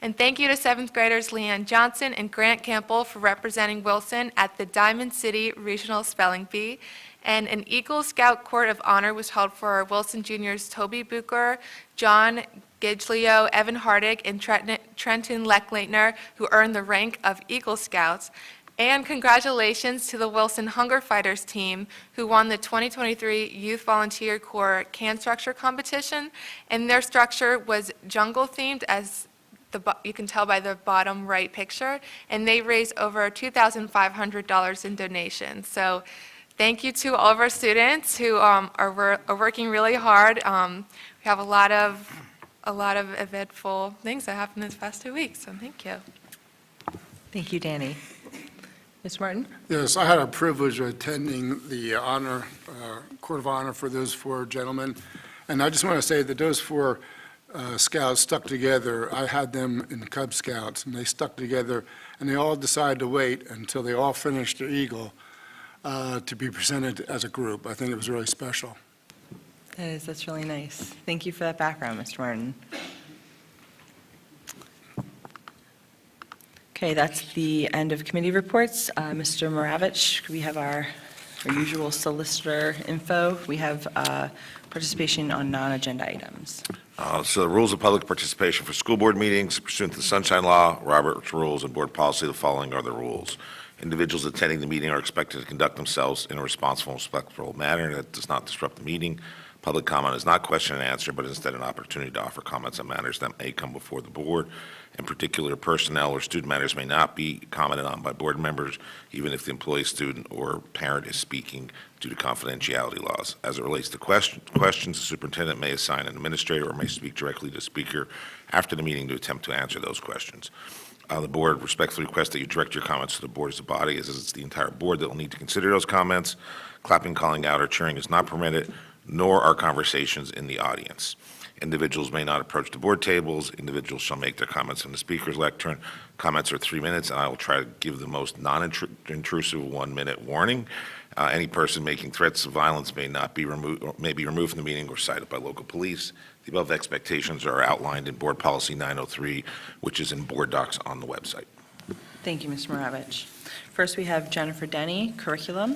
And thank you to 7th graders Leanne Johnson and Grant Campbell for representing Wilson at the Diamond City Regional Spelling Bee. And an Eagle Scout Court of Honor was held for our Wilson juniors Toby Bucher, John Gidglio, Evan Hardig, and Trenton Leckleitner, who earned the rank of Eagle Scouts. And congratulations to the Wilson Hunger Fighters team, who won the 2023 Youth Volunteer Corps can structure competition. And their structure was jungle themed, as you can tell by the bottom right picture, and they raised over $2,500 in donations. So thank you to all of our students who are working really hard. We have a lot of eventful things that happened this past 2 weeks, so thank you. Thank you, Danny. Mr. Martin? Yes, I had a privilege of attending the Court of Honor for those 4 gentlemen, and I just want to say that those 4 Scouts stuck together. I had them in Cub Scouts, and they stuck together, and they all decided to wait until they all finished their Eagle to be presented as a group. I think it was really special. That's really nice. Thank you for that background, Mr. Martin. Okay, that's the end of committee reports. Mr. Moravich, we have our usual solicitor info. We have participation on non-agenda items. So the rules of public participation for school board meetings pursuant to the Sunshine Law, Robert's Rules, and Board Policy, the following are the rules. Individuals attending the meeting are expected to conduct themselves in a responsible and respectful manner that does not disrupt the meeting. Public comment is not question and answer, but instead an opportunity to offer comments on matters that may come before the board. In particular, personnel or student matters may not be commented on by board members, even if the employee, student, or parent is speaking due to confidentiality laws. As it relates to questions, the superintendent may assign an administrator or may speak directly to the speaker after the meeting to attempt to answer those questions. The board respectfully requests that you direct your comments to the board as a body, as it's the entire board that will need to consider those comments. Clapping, calling out, or cheering is not permitted, nor are conversations in the audience. Individuals may not approach the board tables. Individuals shall make their comments in the speaker's lectern. Comments are 3 minutes, and I will try to give the most non-intrusive 1-minute warning. Any person making threats of violence may be removed from the meeting or cited by local police. The above expectations are outlined in Board Policy 903, which is in Board Docs on the website. Thank you, Mr. Maravich. First, we have Jennifer Denny, Curriculum.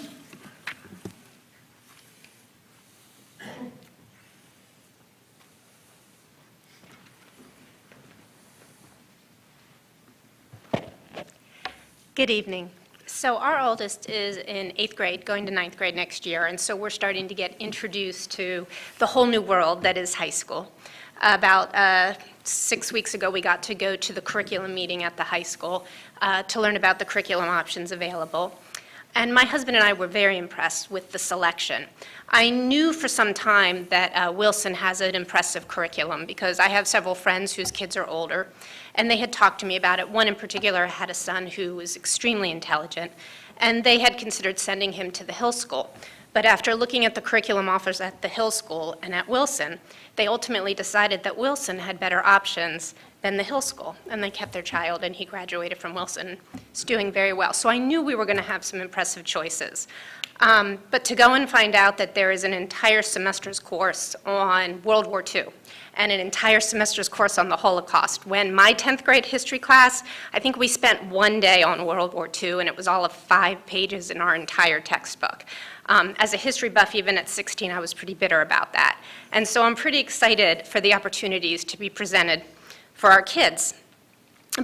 Good evening. So our oldest is in 8th grade, going to 9th grade next year, and so we're starting to get introduced to the whole new world that is high school. About 6 weeks ago, we got to go to the curriculum meeting at the high school to learn about the curriculum options available. And my husband and I were very impressed with the selection. I knew for some time that Wilson has an impressive curriculum because I have several friends whose kids are older, and they had talked to me about it. One in particular had a son who was extremely intelligent, and they had considered sending him to the Hill School. But after looking at the curriculum offers at the Hill School and at Wilson, they ultimately decided that Wilson had better options than the Hill School, and they kept their child, and he graduated from Wilson. He's doing very well. So I knew we were going to have some impressive choices. But to go and find out that there is an entire semester's course on World War II and an entire semester's course on the Holocaust, when my 10th grade history class, I think we spent 1 day on World War II, and it was all of 5 pages in our entire textbook. As a history buff, even at 16, I was pretty bitter about that. And so I'm pretty excited for the opportunities to be presented for our kids.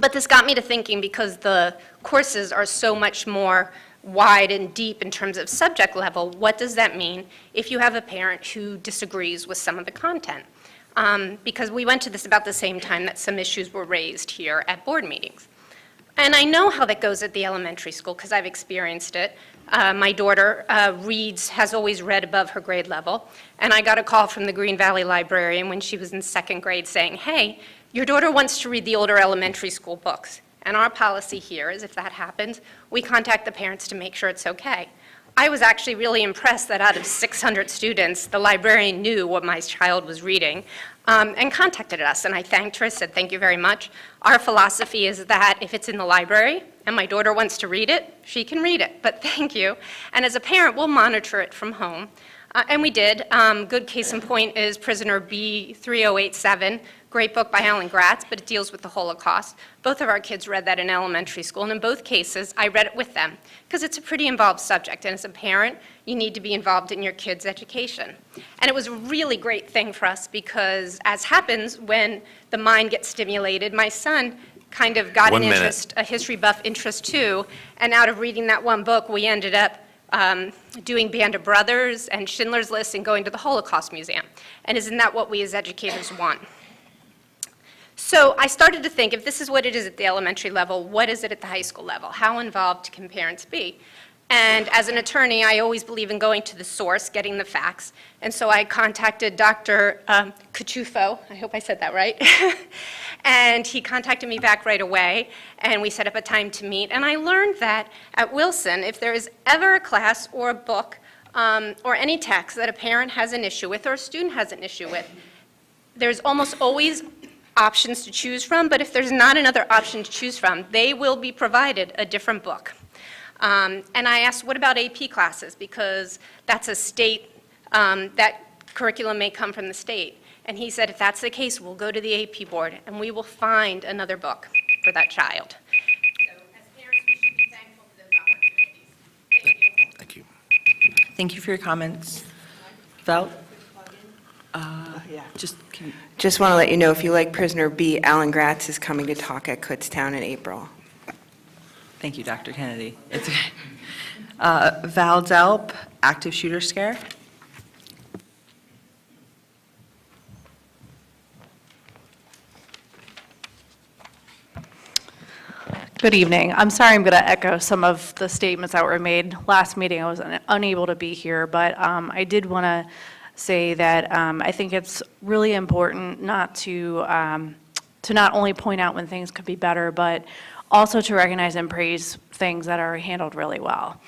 But this got me to thinking, because the courses are so much more wide and deep in terms of subject level, what does that mean if you have a parent who disagrees with some of the content? Because we went to this about the same time that some issues were raised here at board meetings. And I know how that goes at the elementary school because I've experienced it. My daughter has always read above her grade level, and I got a call from the Green Valley librarian when she was in 2nd grade saying, hey, your daughter wants to read the older elementary school books. And our policy here is if that happens, we contact the parents to make sure it's okay. I was actually really impressed that out of 600 students, the librarian knew what my child was reading and contacted us. And I thanked her, said, thank you very much. Our philosophy is that if it's in the library and my daughter wants to read it, she can read it. But thank you. And as a parent, we'll monitor it from home. And we did. Good case in point is Prisoner B3087. Great book by Alan Gratz, but it deals with the Holocaust. Both of our kids read that in elementary school, and in both cases, I read it with them, because it's a pretty involved subject, and as a parent, you need to be involved in your kids' education. And it was a really great thing for us, because as happens when the mind gets stimulated, my son kind of got an interest, a history buff interest too, and out of reading that one book, we ended up doing Band of Brothers and Schindler's List and going to the Holocaust Museum. And isn't that what we as educators want? So I started to think, if this is what it is at the elementary level, what is it at the high school level? How involved can parents be? And as an attorney, I always believe in going to the source, getting the facts. And so I contacted Dr. Cachufo, I hope I said that right. And he contacted me back right away, and we set up a time to meet. And I learned that at Wilson, if there is ever a class or a book or any text that a parent has an issue with or a student has an issue with, there's almost always options to choose from, but if there's not another option to choose from, they will be provided a different book. And I asked, what about AP classes? Because that's a state, that curriculum may come from the state. And he said, if that's the case, we'll go to the AP board and we will find another book for that child. So as parents, we should be thankful for those opportunities. Thank you. Thank you. Thank you for your comments. Val? Just want to let you know, if you like Prisoner B, Alan Gratz is coming to talk at Kutztown in April. Thank you, Dr. Kennedy. It's okay. Val Delp, active shooter scare. Good evening. I'm sorry I'm going to echo some of the statements that were made. Last meeting, I was unable to be here, but I did want to say that I think it's really important not to not only point out when things could be better, but also to recognize and praise things that are handled really well.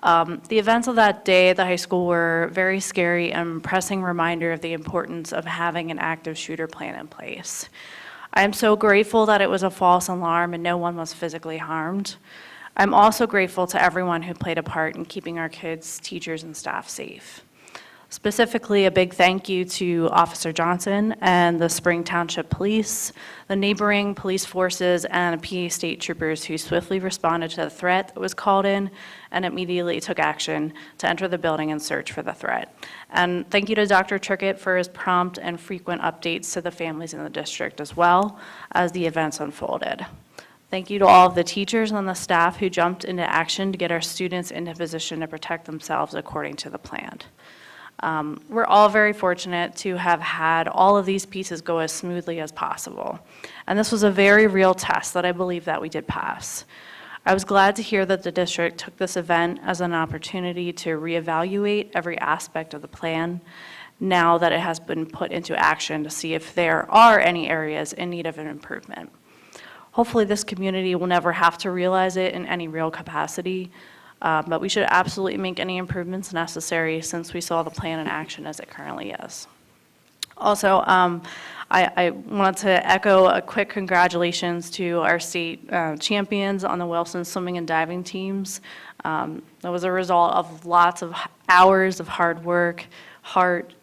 The events of that day at the high school were very scary and pressing reminder of the importance of having an active shooter plan in place. I am so grateful that it was a false alarm and no one was physically harmed. I'm also grateful to everyone who played a part in keeping our kids, teachers, and staff safe. Specifically, a big thank you to Officer Johnson and the Spring Township Police, the neighboring police forces, and PA state troopers who swiftly responded to the threat that was called in and immediately took action to enter the building and search for the threat. And thank you to Dr. Trickett for his prompt and frequent updates to the families in the district as well as the events unfolded. Thank you to all of the teachers and the staff who jumped into action to get our students into position to protect themselves according to the plan. We're all very fortunate to have had all of these pieces go as smoothly as possible. And this was a very real test that I believe that we did pass. I was glad to hear that the district took this event as an opportunity to reevaluate every aspect of the plan now that it has been put into action to see if there are any areas in need of an improvement. Hopefully this community will never have to realize it in any real capacity, but we should absolutely make any improvements necessary since we saw the plan in action as it currently is. Also, I wanted to echo a quick congratulations to our state champions on the Wilson swimming and diving teams. That was a result of lots of hours of hard work, heart,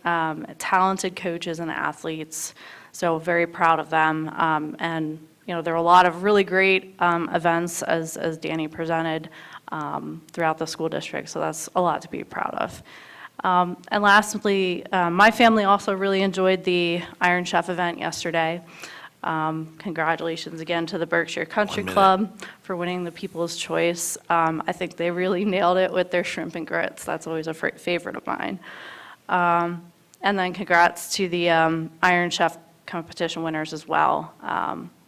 talented coaches and athletes. So very proud of them. And you know, there were a lot of really great events as Danny presented throughout the school district, so that's a lot to be proud of. And lastly, my family also really enjoyed the Iron Chef event yesterday. Congratulations again to the Berkshire Country Club for winning the People's Choice. I think they really nailed it with their shrimp and grits. That's always a favorite of mine. And then congrats to the Iron Chef competition winners as well.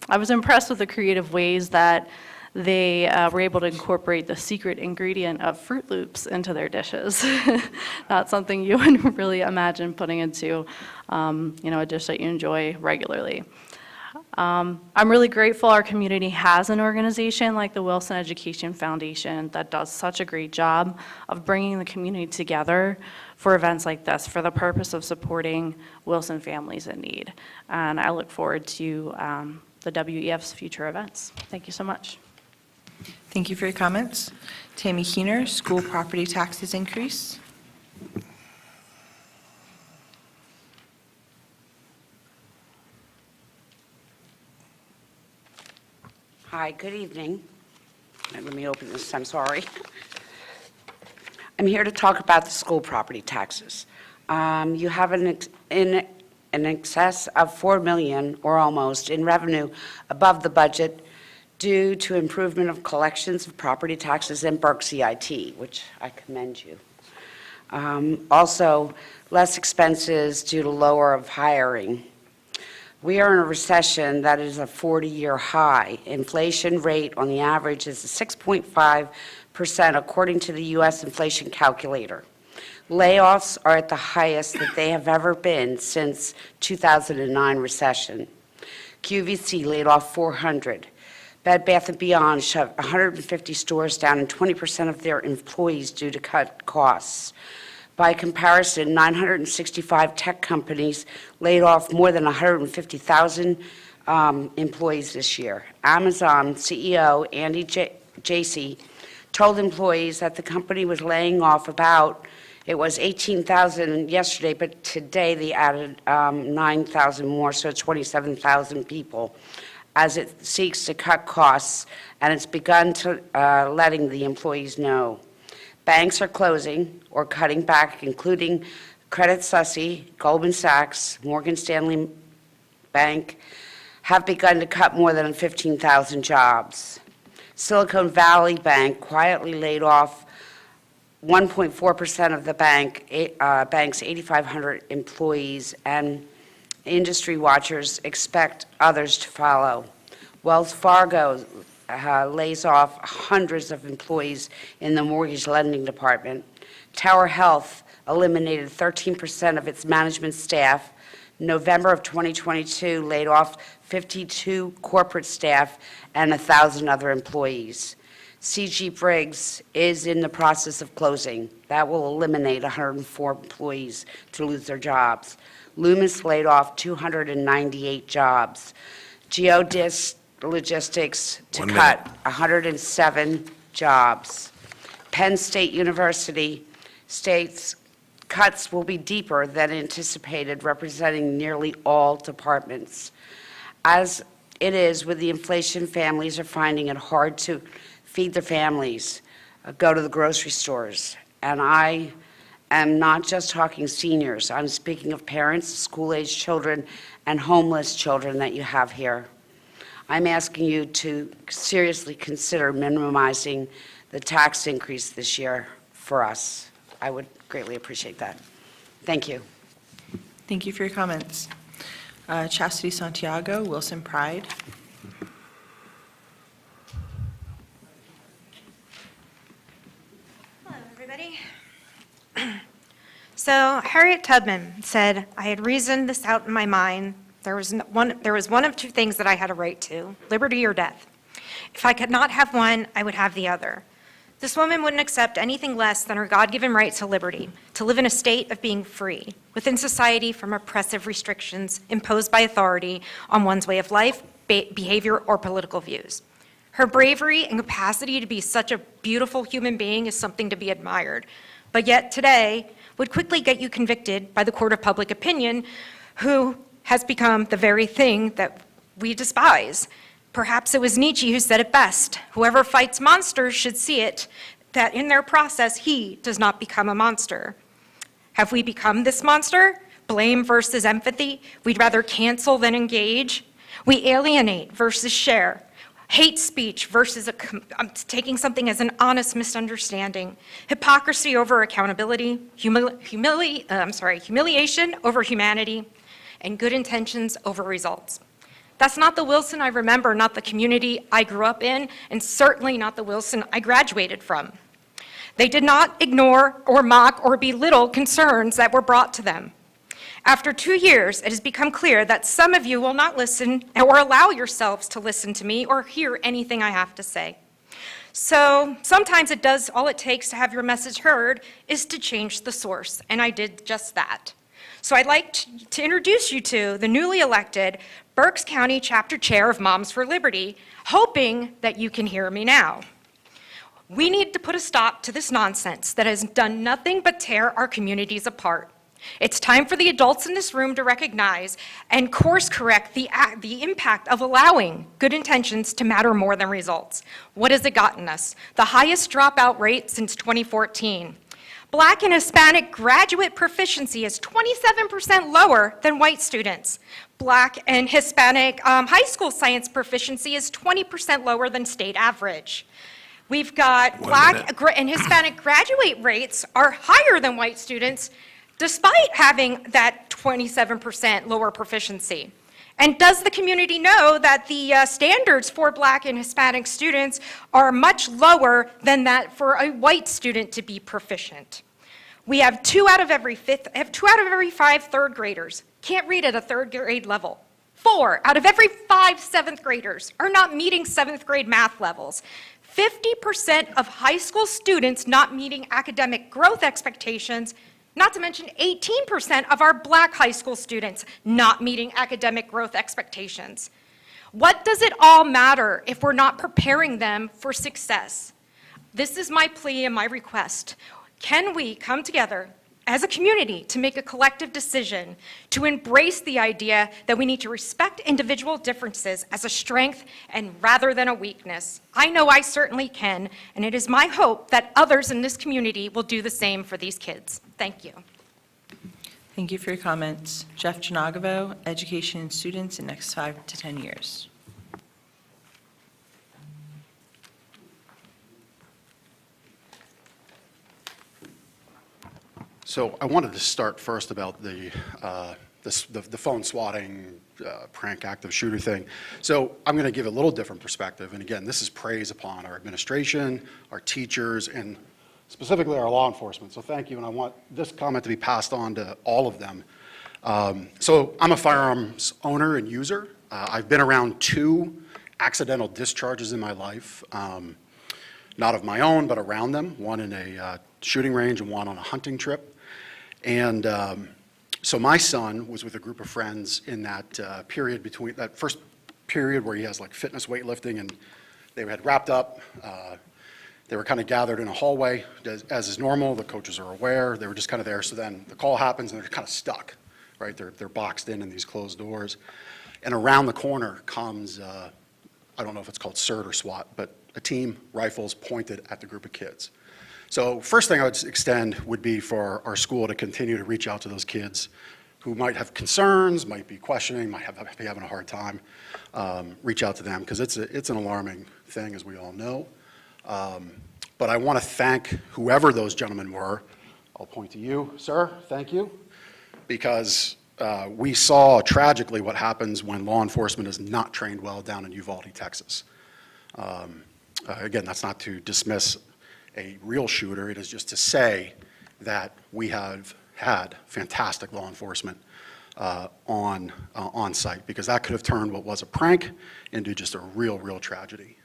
I was impressed with the creative ways that they were able to incorporate the secret ingredient of Fruit Loops into their dishes. Not something you would really imagine putting into a dish that you enjoy regularly. I'm really grateful our community has an organization like the Wilson Education Foundation that does such a great job of bringing the community together for events like this for the purpose of supporting Wilson families in need. And I look forward to the WEF's future events. Thank you so much. Thank you for your comments. Tammy Keener, school property taxes increase. Hi, good evening. Let me open this, I'm sorry. I'm here to talk about the school property taxes. You have in excess of $4 million, or almost, in revenue above the budget due to improvement of collections of property taxes and Burke CIT, which I commend you. Also, less expenses due to lower of hiring. We are in a recession that is a 40-year high. Inflation rate on the average is 6.5% according to the U.S. inflation calculator. Layoffs are at the highest that they have ever been since 2009 recession. QVC laid off 400. Bed Bath & Beyond shut 150 stores down and 20% of their employees due to cut costs. By comparison, 965 tech companies laid off more than 150,000 employees this year. Amazon CEO Andy Jassy told employees that the company was laying off it was 18,000 yesterday, but today they added 9,000 more, so 27,000 people, as it seeks to cut costs, and it's begun to letting the employees know. Banks are closing or cutting back, including Credit Suisse, Goldman Sachs, Morgan Stanley Bank, have begun to cut more than 15,000 jobs. Silicon Valley Bank quietly laid off 1.4% of the bank's 8,500 employees, and industry watchers expect others to follow. Wells Fargo lays off hundreds of employees in the mortgage lending department. Tower Health eliminated 13% of its management staff. November of 2022 laid off 52 corporate staff and 1,000 other employees. CG Briggs is in the process of closing. That will eliminate 104 employees to lose their jobs. Loomis laid off 298 jobs. Geodis Logistics to 1 cut minute. 107 jobs. Penn State University states cuts will be deeper than anticipated, representing nearly all departments. As it is with the inflation, families are finding it hard to feed their families, go to the grocery stores. And I am not just talking seniors. I'm speaking of parents, school-aged children, and homeless children that you have here. I'm asking you to seriously consider minimizing the tax increase this year for us. I would greatly appreciate that. Thank you. Thank you for your comments. Chastity Santiago, Wilson Pride. Hello, everybody. So Harriet Tubman said, "I had reasoned this out in my mind. There was one of two things that I had a right to, liberty or death. If I could not have one, I would have the other." This woman wouldn't accept anything less than her God-given right to liberty, to live in a state of being free, within society from oppressive restrictions imposed by authority on one's way of life, behavior, or political views. Her bravery and capacity to be such a beautiful human being is something to be admired, but yet today would quickly get you convicted by the court of public opinion, who has become the very thing that we despise. Perhaps it was Nietzsche who said it best: whoever fights monsters should see it, that in their process he does not become a monster. Have we become this monster? Blame versus empathy. We'd rather cancel than engage. We alienate versus share. Hate speech versus taking something as an honest misunderstanding. Hypocrisy over accountability. Humiliation over humanity. And good intentions over results. That's not the Wilson I remember, not the community I grew up in, and certainly not the Wilson I graduated from. They did not ignore or mock or belittle concerns that were brought to them. After 2 years, it has become clear that some of you will not listen or allow yourselves to listen to me or hear anything I have to say. So sometimes all it takes to have your message heard is to change the source, and I did just that. So I'd like to introduce you to the newly elected Berks County Chapter Chair of Moms for Liberty, hoping that you can hear me now. We need to put a stop to this nonsense that has done nothing but tear our communities apart. It's time for the adults in this room to recognize and course correct the impact of allowing good intentions to matter more than results. What has it gotten us? The highest dropout rate since 2014. Black and Hispanic graduate proficiency is 27% lower than white students. Black and Hispanic high school science proficiency is 20% lower than state average. We've got Black and Hispanic graduate rates are higher than white students, despite having that 27% lower proficiency. And does the community know that the standards for Black and Hispanic students are much lower than that for a white student to be proficient? We have 2 out of every 5 third graders can't read at a third grade level. 4 out of every 5 seventh graders are not meeting 7th grade math levels. 50% of high school students not meeting academic growth expectations, not to mention 18% of our Black high school students not meeting academic growth expectations. What does it all matter if we're not preparing them for success? This is my plea and my request. Can we come together as a community to make a collective decision to embrace the idea that we need to respect individual differences as a strength and rather than a weakness? I know I certainly can, and it is my hope that others in this community will do the same for these kids. Thank you. Thank you for your comments. Jeff Janagavo, Education and Students in next 5 to 10 years. So I wanted to start first about the phone swatting, prank active shooter thing. So I'm going to give a little different perspective. And again, this is praise upon our administration, our teachers, and specifically our law enforcement. So thank you, and I want this comment to be passed on to all of them. So I'm a firearms owner and user. I've been around 2 accidental discharges in my life. not of my own, but around them, one in a shooting range and one on a hunting trip. And so my son was with a group of friends in that period between, that first period where he has like fitness weightlifting, and they had wrapped up. They were kind of gathered in a hallway, as is normal. The coaches are aware. They were just kind of there. So then the call happens, and they're kind of stuck, right? They're boxed in these closed doors. And around the corner comes, I don't know if it's called CERT or SWAT, but a team, rifles pointed at the group of kids. So first thing I would extend would be for our school to continue to reach out to those kids who might have concerns, might be questioning, might be having a hard time. Reach out to them, because it's an alarming thing, as we all know. But I want to thank whoever those gentlemen were. I'll point to you, sir. Thank you. Because we saw tragically what happens when law enforcement is not trained well down in Uvalde, Texas. Again, that's not to dismiss a real shooter. It is just to say that we have had fantastic law enforcement on site, because that could have turned what was a prank into just a real tragedy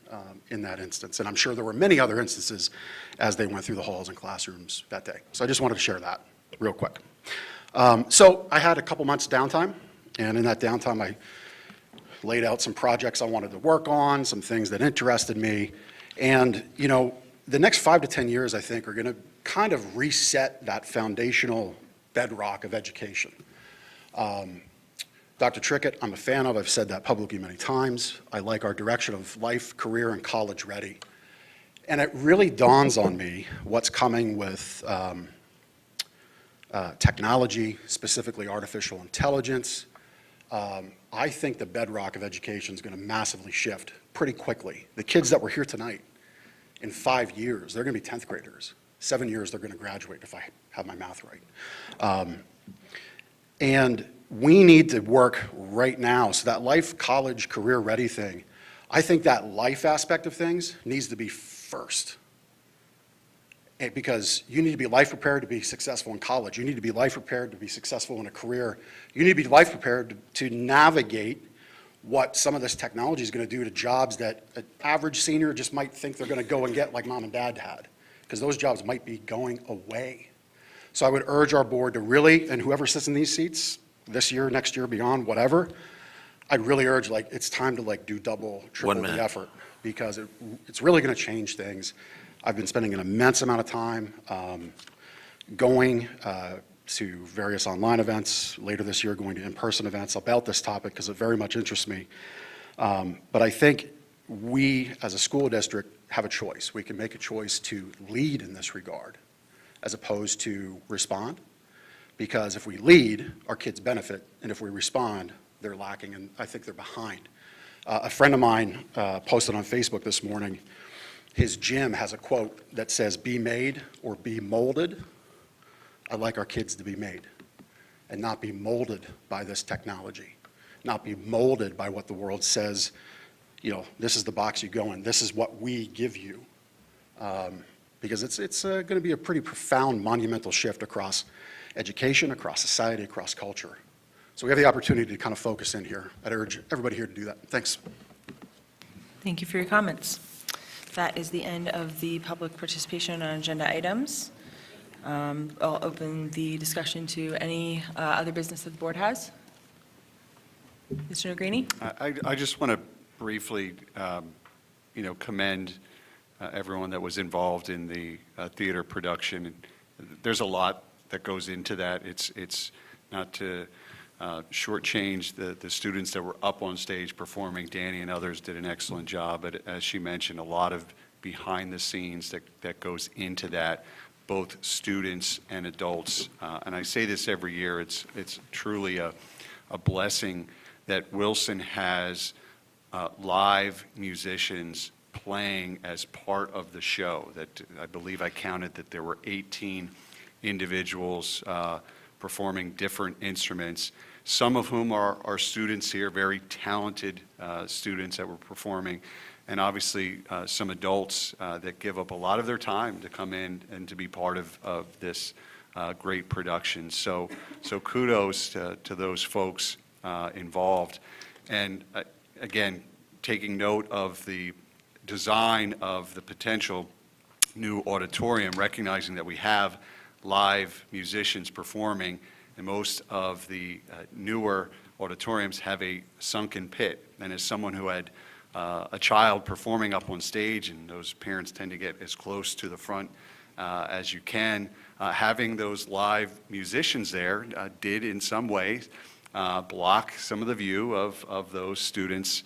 in that instance. And I'm sure there were many other instances as they went through the halls and classrooms that day. So I just wanted to share that real quick. So I had a couple months downtime, and in that downtime I laid out some projects I wanted to work on, some things that interested me. And, you know, the next 5 to 10 years, I think, are going to kind of reset that foundational bedrock of education. Dr. Trickett, I'm a fan of. I've said that publicly many times. I like our direction of life, career, and college ready. And it really dawns on me what's coming with technology, specifically artificial intelligence. I think the bedrock of education is going to massively shift pretty quickly. The kids that were here tonight, in 5 years, they're going to be 10th graders. 7 years, they're going to graduate, if I have my math right. And we need to work right now. So that life, college, career ready thing, I think that life aspect of things needs to be first. Because you need to be life prepared to be successful in college. You need to be life prepared to be successful in a career. You need to be life prepared to navigate what some of this technology is going to do to jobs that an average senior just might think they're going to go and get like mom and dad had, because those jobs might be going away. So I would urge our board to really, and whoever sits in these seats this year, next year, beyond, whatever, I'd really urge, like, it's time to like do double, triple the effort, because it's really going to change things. I've been spending an immense amount of time going to various online events, later this year going to in-person events about this topic, because it very much interests me. But I think we, as a school district, have a choice. We can make a choice to lead in this regard, as opposed to respond. Because if we lead, our kids benefit, and if we respond, they're lacking, and I think they're behind. A friend of mine posted on Facebook this morning, his gym has a quote that says, "Be made or be molded." I'd like our kids to be made and not be molded by this technology, not be molded by what the world says, you know, this is the box you go in, this is what we give you. Because it's going to be a pretty profound, monumental shift across education, across society, across culture. So we have the opportunity to kind of focus in here. I'd urge everybody here to do that. Thanks. Thank you for your comments. That is the end of the public participation on agenda items. I'll open the discussion to any other business that the board has. Mr. Negrini? I just want to briefly, commend everyone that was involved in the theater production. There's a lot that goes into that. It's not to shortchange the students that were up on stage performing. Danny and others did an excellent job, but as she mentioned, a lot of behind the scenes that goes into that, both students and adults. And I say this every year, it's truly a blessing that Wilson has live musicians playing as part of the show. That I believe I counted that there were 18 individuals performing different instruments, some of whom are students here, very talented students that were performing, and obviously some adults that give up a lot of their time to come in and to be part of this great production. So kudos to those folks involved. And again, taking note of the design of the potential new auditorium, recognizing that we have live musicians performing, and most of the newer auditoriums have a sunken pit. And as someone who had a child performing up on stage, and those parents tend to get as close to the front as you can, having those live musicians there did in some ways block some of the view of those students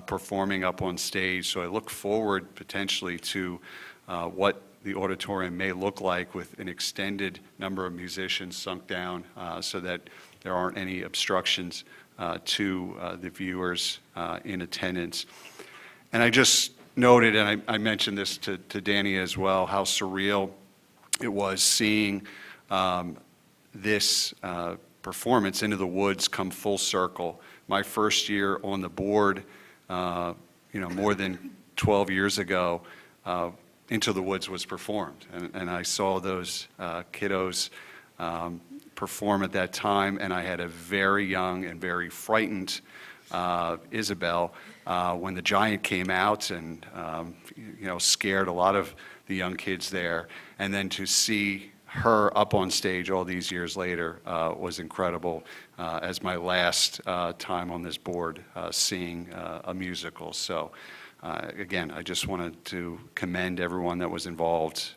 performing up on stage. So I look forward potentially to what the auditorium may look like with an extended number of musicians sunk down so that there aren't any obstructions to the viewers in attendance. And I just noted, and I mentioned this to Danny as well, how surreal it was seeing this performance, Into the Woods, come full circle. My first year on the board, more than 12 years ago, Into the Woods was performed. And I saw those kiddos perform at that time, and I had a very young and very frightened Isabel when the giant came out and scared a lot of the young kids there. And then to see her up on stage all these years later was incredible as my last time on this board seeing a musical. So again, I just wanted to commend everyone that was involved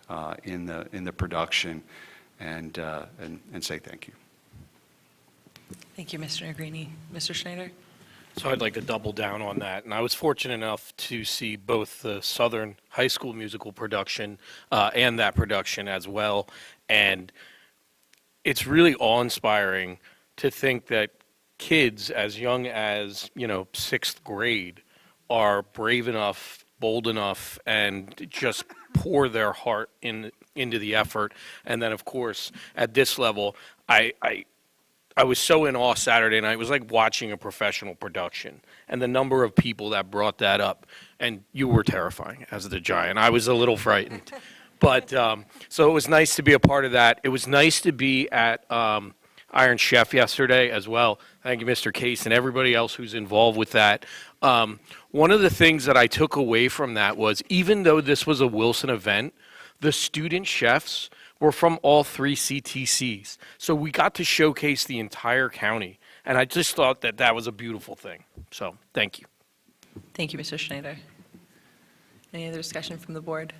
in the production and say thank you. Thank you, Mr. Negrini. Mr. Schneider? So I'd like to double down on that. And I was fortunate enough to see both the Southern High School musical production and that production as well. And it's really awe-inspiring to think that kids as young as, 6th grade are brave enough, bold enough, and just pour their heart into the effort. And then, of course, at this level, I was so in awe Saturday night. It was like watching a professional production. And the number of people that brought that up, and you were terrifying as the giant. I was a little frightened. But so it was nice to be a part of that. It was nice to be at Iron Chef yesterday as well. Thank you, Mr. Case, and everybody else who's involved with that. One of the things that I took away from that was, even though this was a Wilson event, the student chefs were from all 3 CTCs. So we got to showcase the entire county. And I just thought that that was a beautiful thing. So thank you. Thank you, Mr. Schneider. Any other discussion from the board?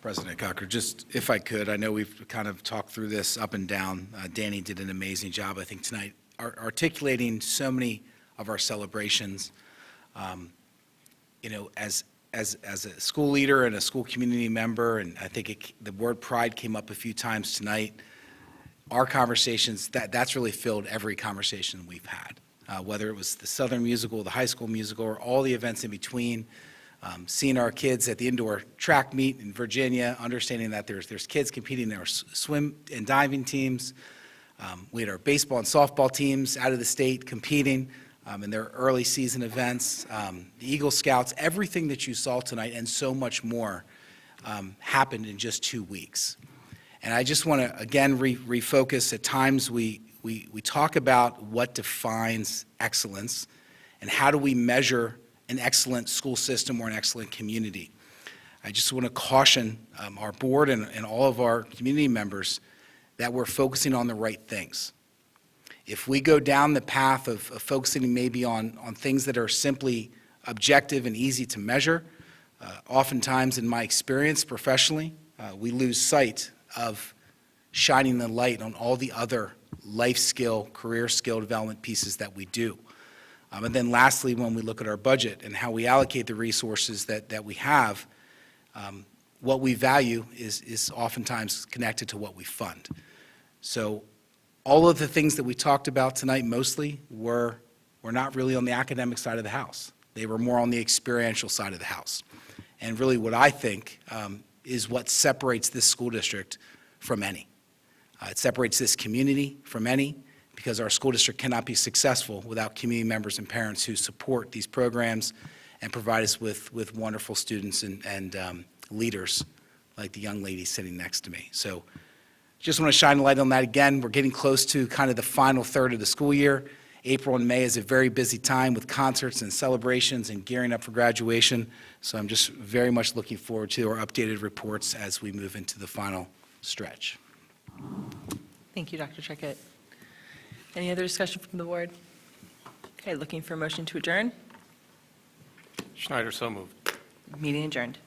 President Cocker, just if I could, I know we've kind of talked through this up and down. Danny did an amazing job, I think, tonight, articulating so many of our celebrations. As a school leader and a school community member, and I think the word pride came up a few times tonight, our conversations, that's really filled every conversation we've had, whether it was the Southern Musical, the high school musical, or all the events in between, seeing our kids at the indoor track meet in Virginia, understanding that there's kids competing in our swim and diving teams. We had our baseball and softball teams out of the state competing in their early season events, the Eagle Scouts, everything that you saw tonight and so much more happened in just 2 weeks. And I just want to, again, refocus. At times we talk about what defines excellence and how do we measure an excellent school system or an excellent community. I just want to caution our board and all of our community members that we're focusing on the right things. If we go down the path of focusing maybe on things that are simply objective and easy to measure, oftentimes in my experience professionally, we lose sight of shining the light on all the other life skill, career skill development pieces that we do. And then lastly, when we look at our budget and how we allocate the resources that we have, what we value is oftentimes connected to what we fund. So all of the things that we talked about tonight mostly were not really on the academic side of the house. They were more on the experiential side of the house. And really what I think is what separates this school district from any. It separates this community from any, because our school district cannot be successful without community members and parents who support these programs and provide us with wonderful students and leaders like the young lady sitting next to me. So just want to shine a light on that again. We're getting close to kind of the final third of the school year, April and May is a very busy time with concerts and celebrations and gearing up for graduation. So I'm just very much looking forward to our updated reports as we move into the final stretch. Thank you, Dr. Trickett. Any other discussion from the board? Okay, looking for a motion to adjourn. Schneider, so moved. Meeting adjourned.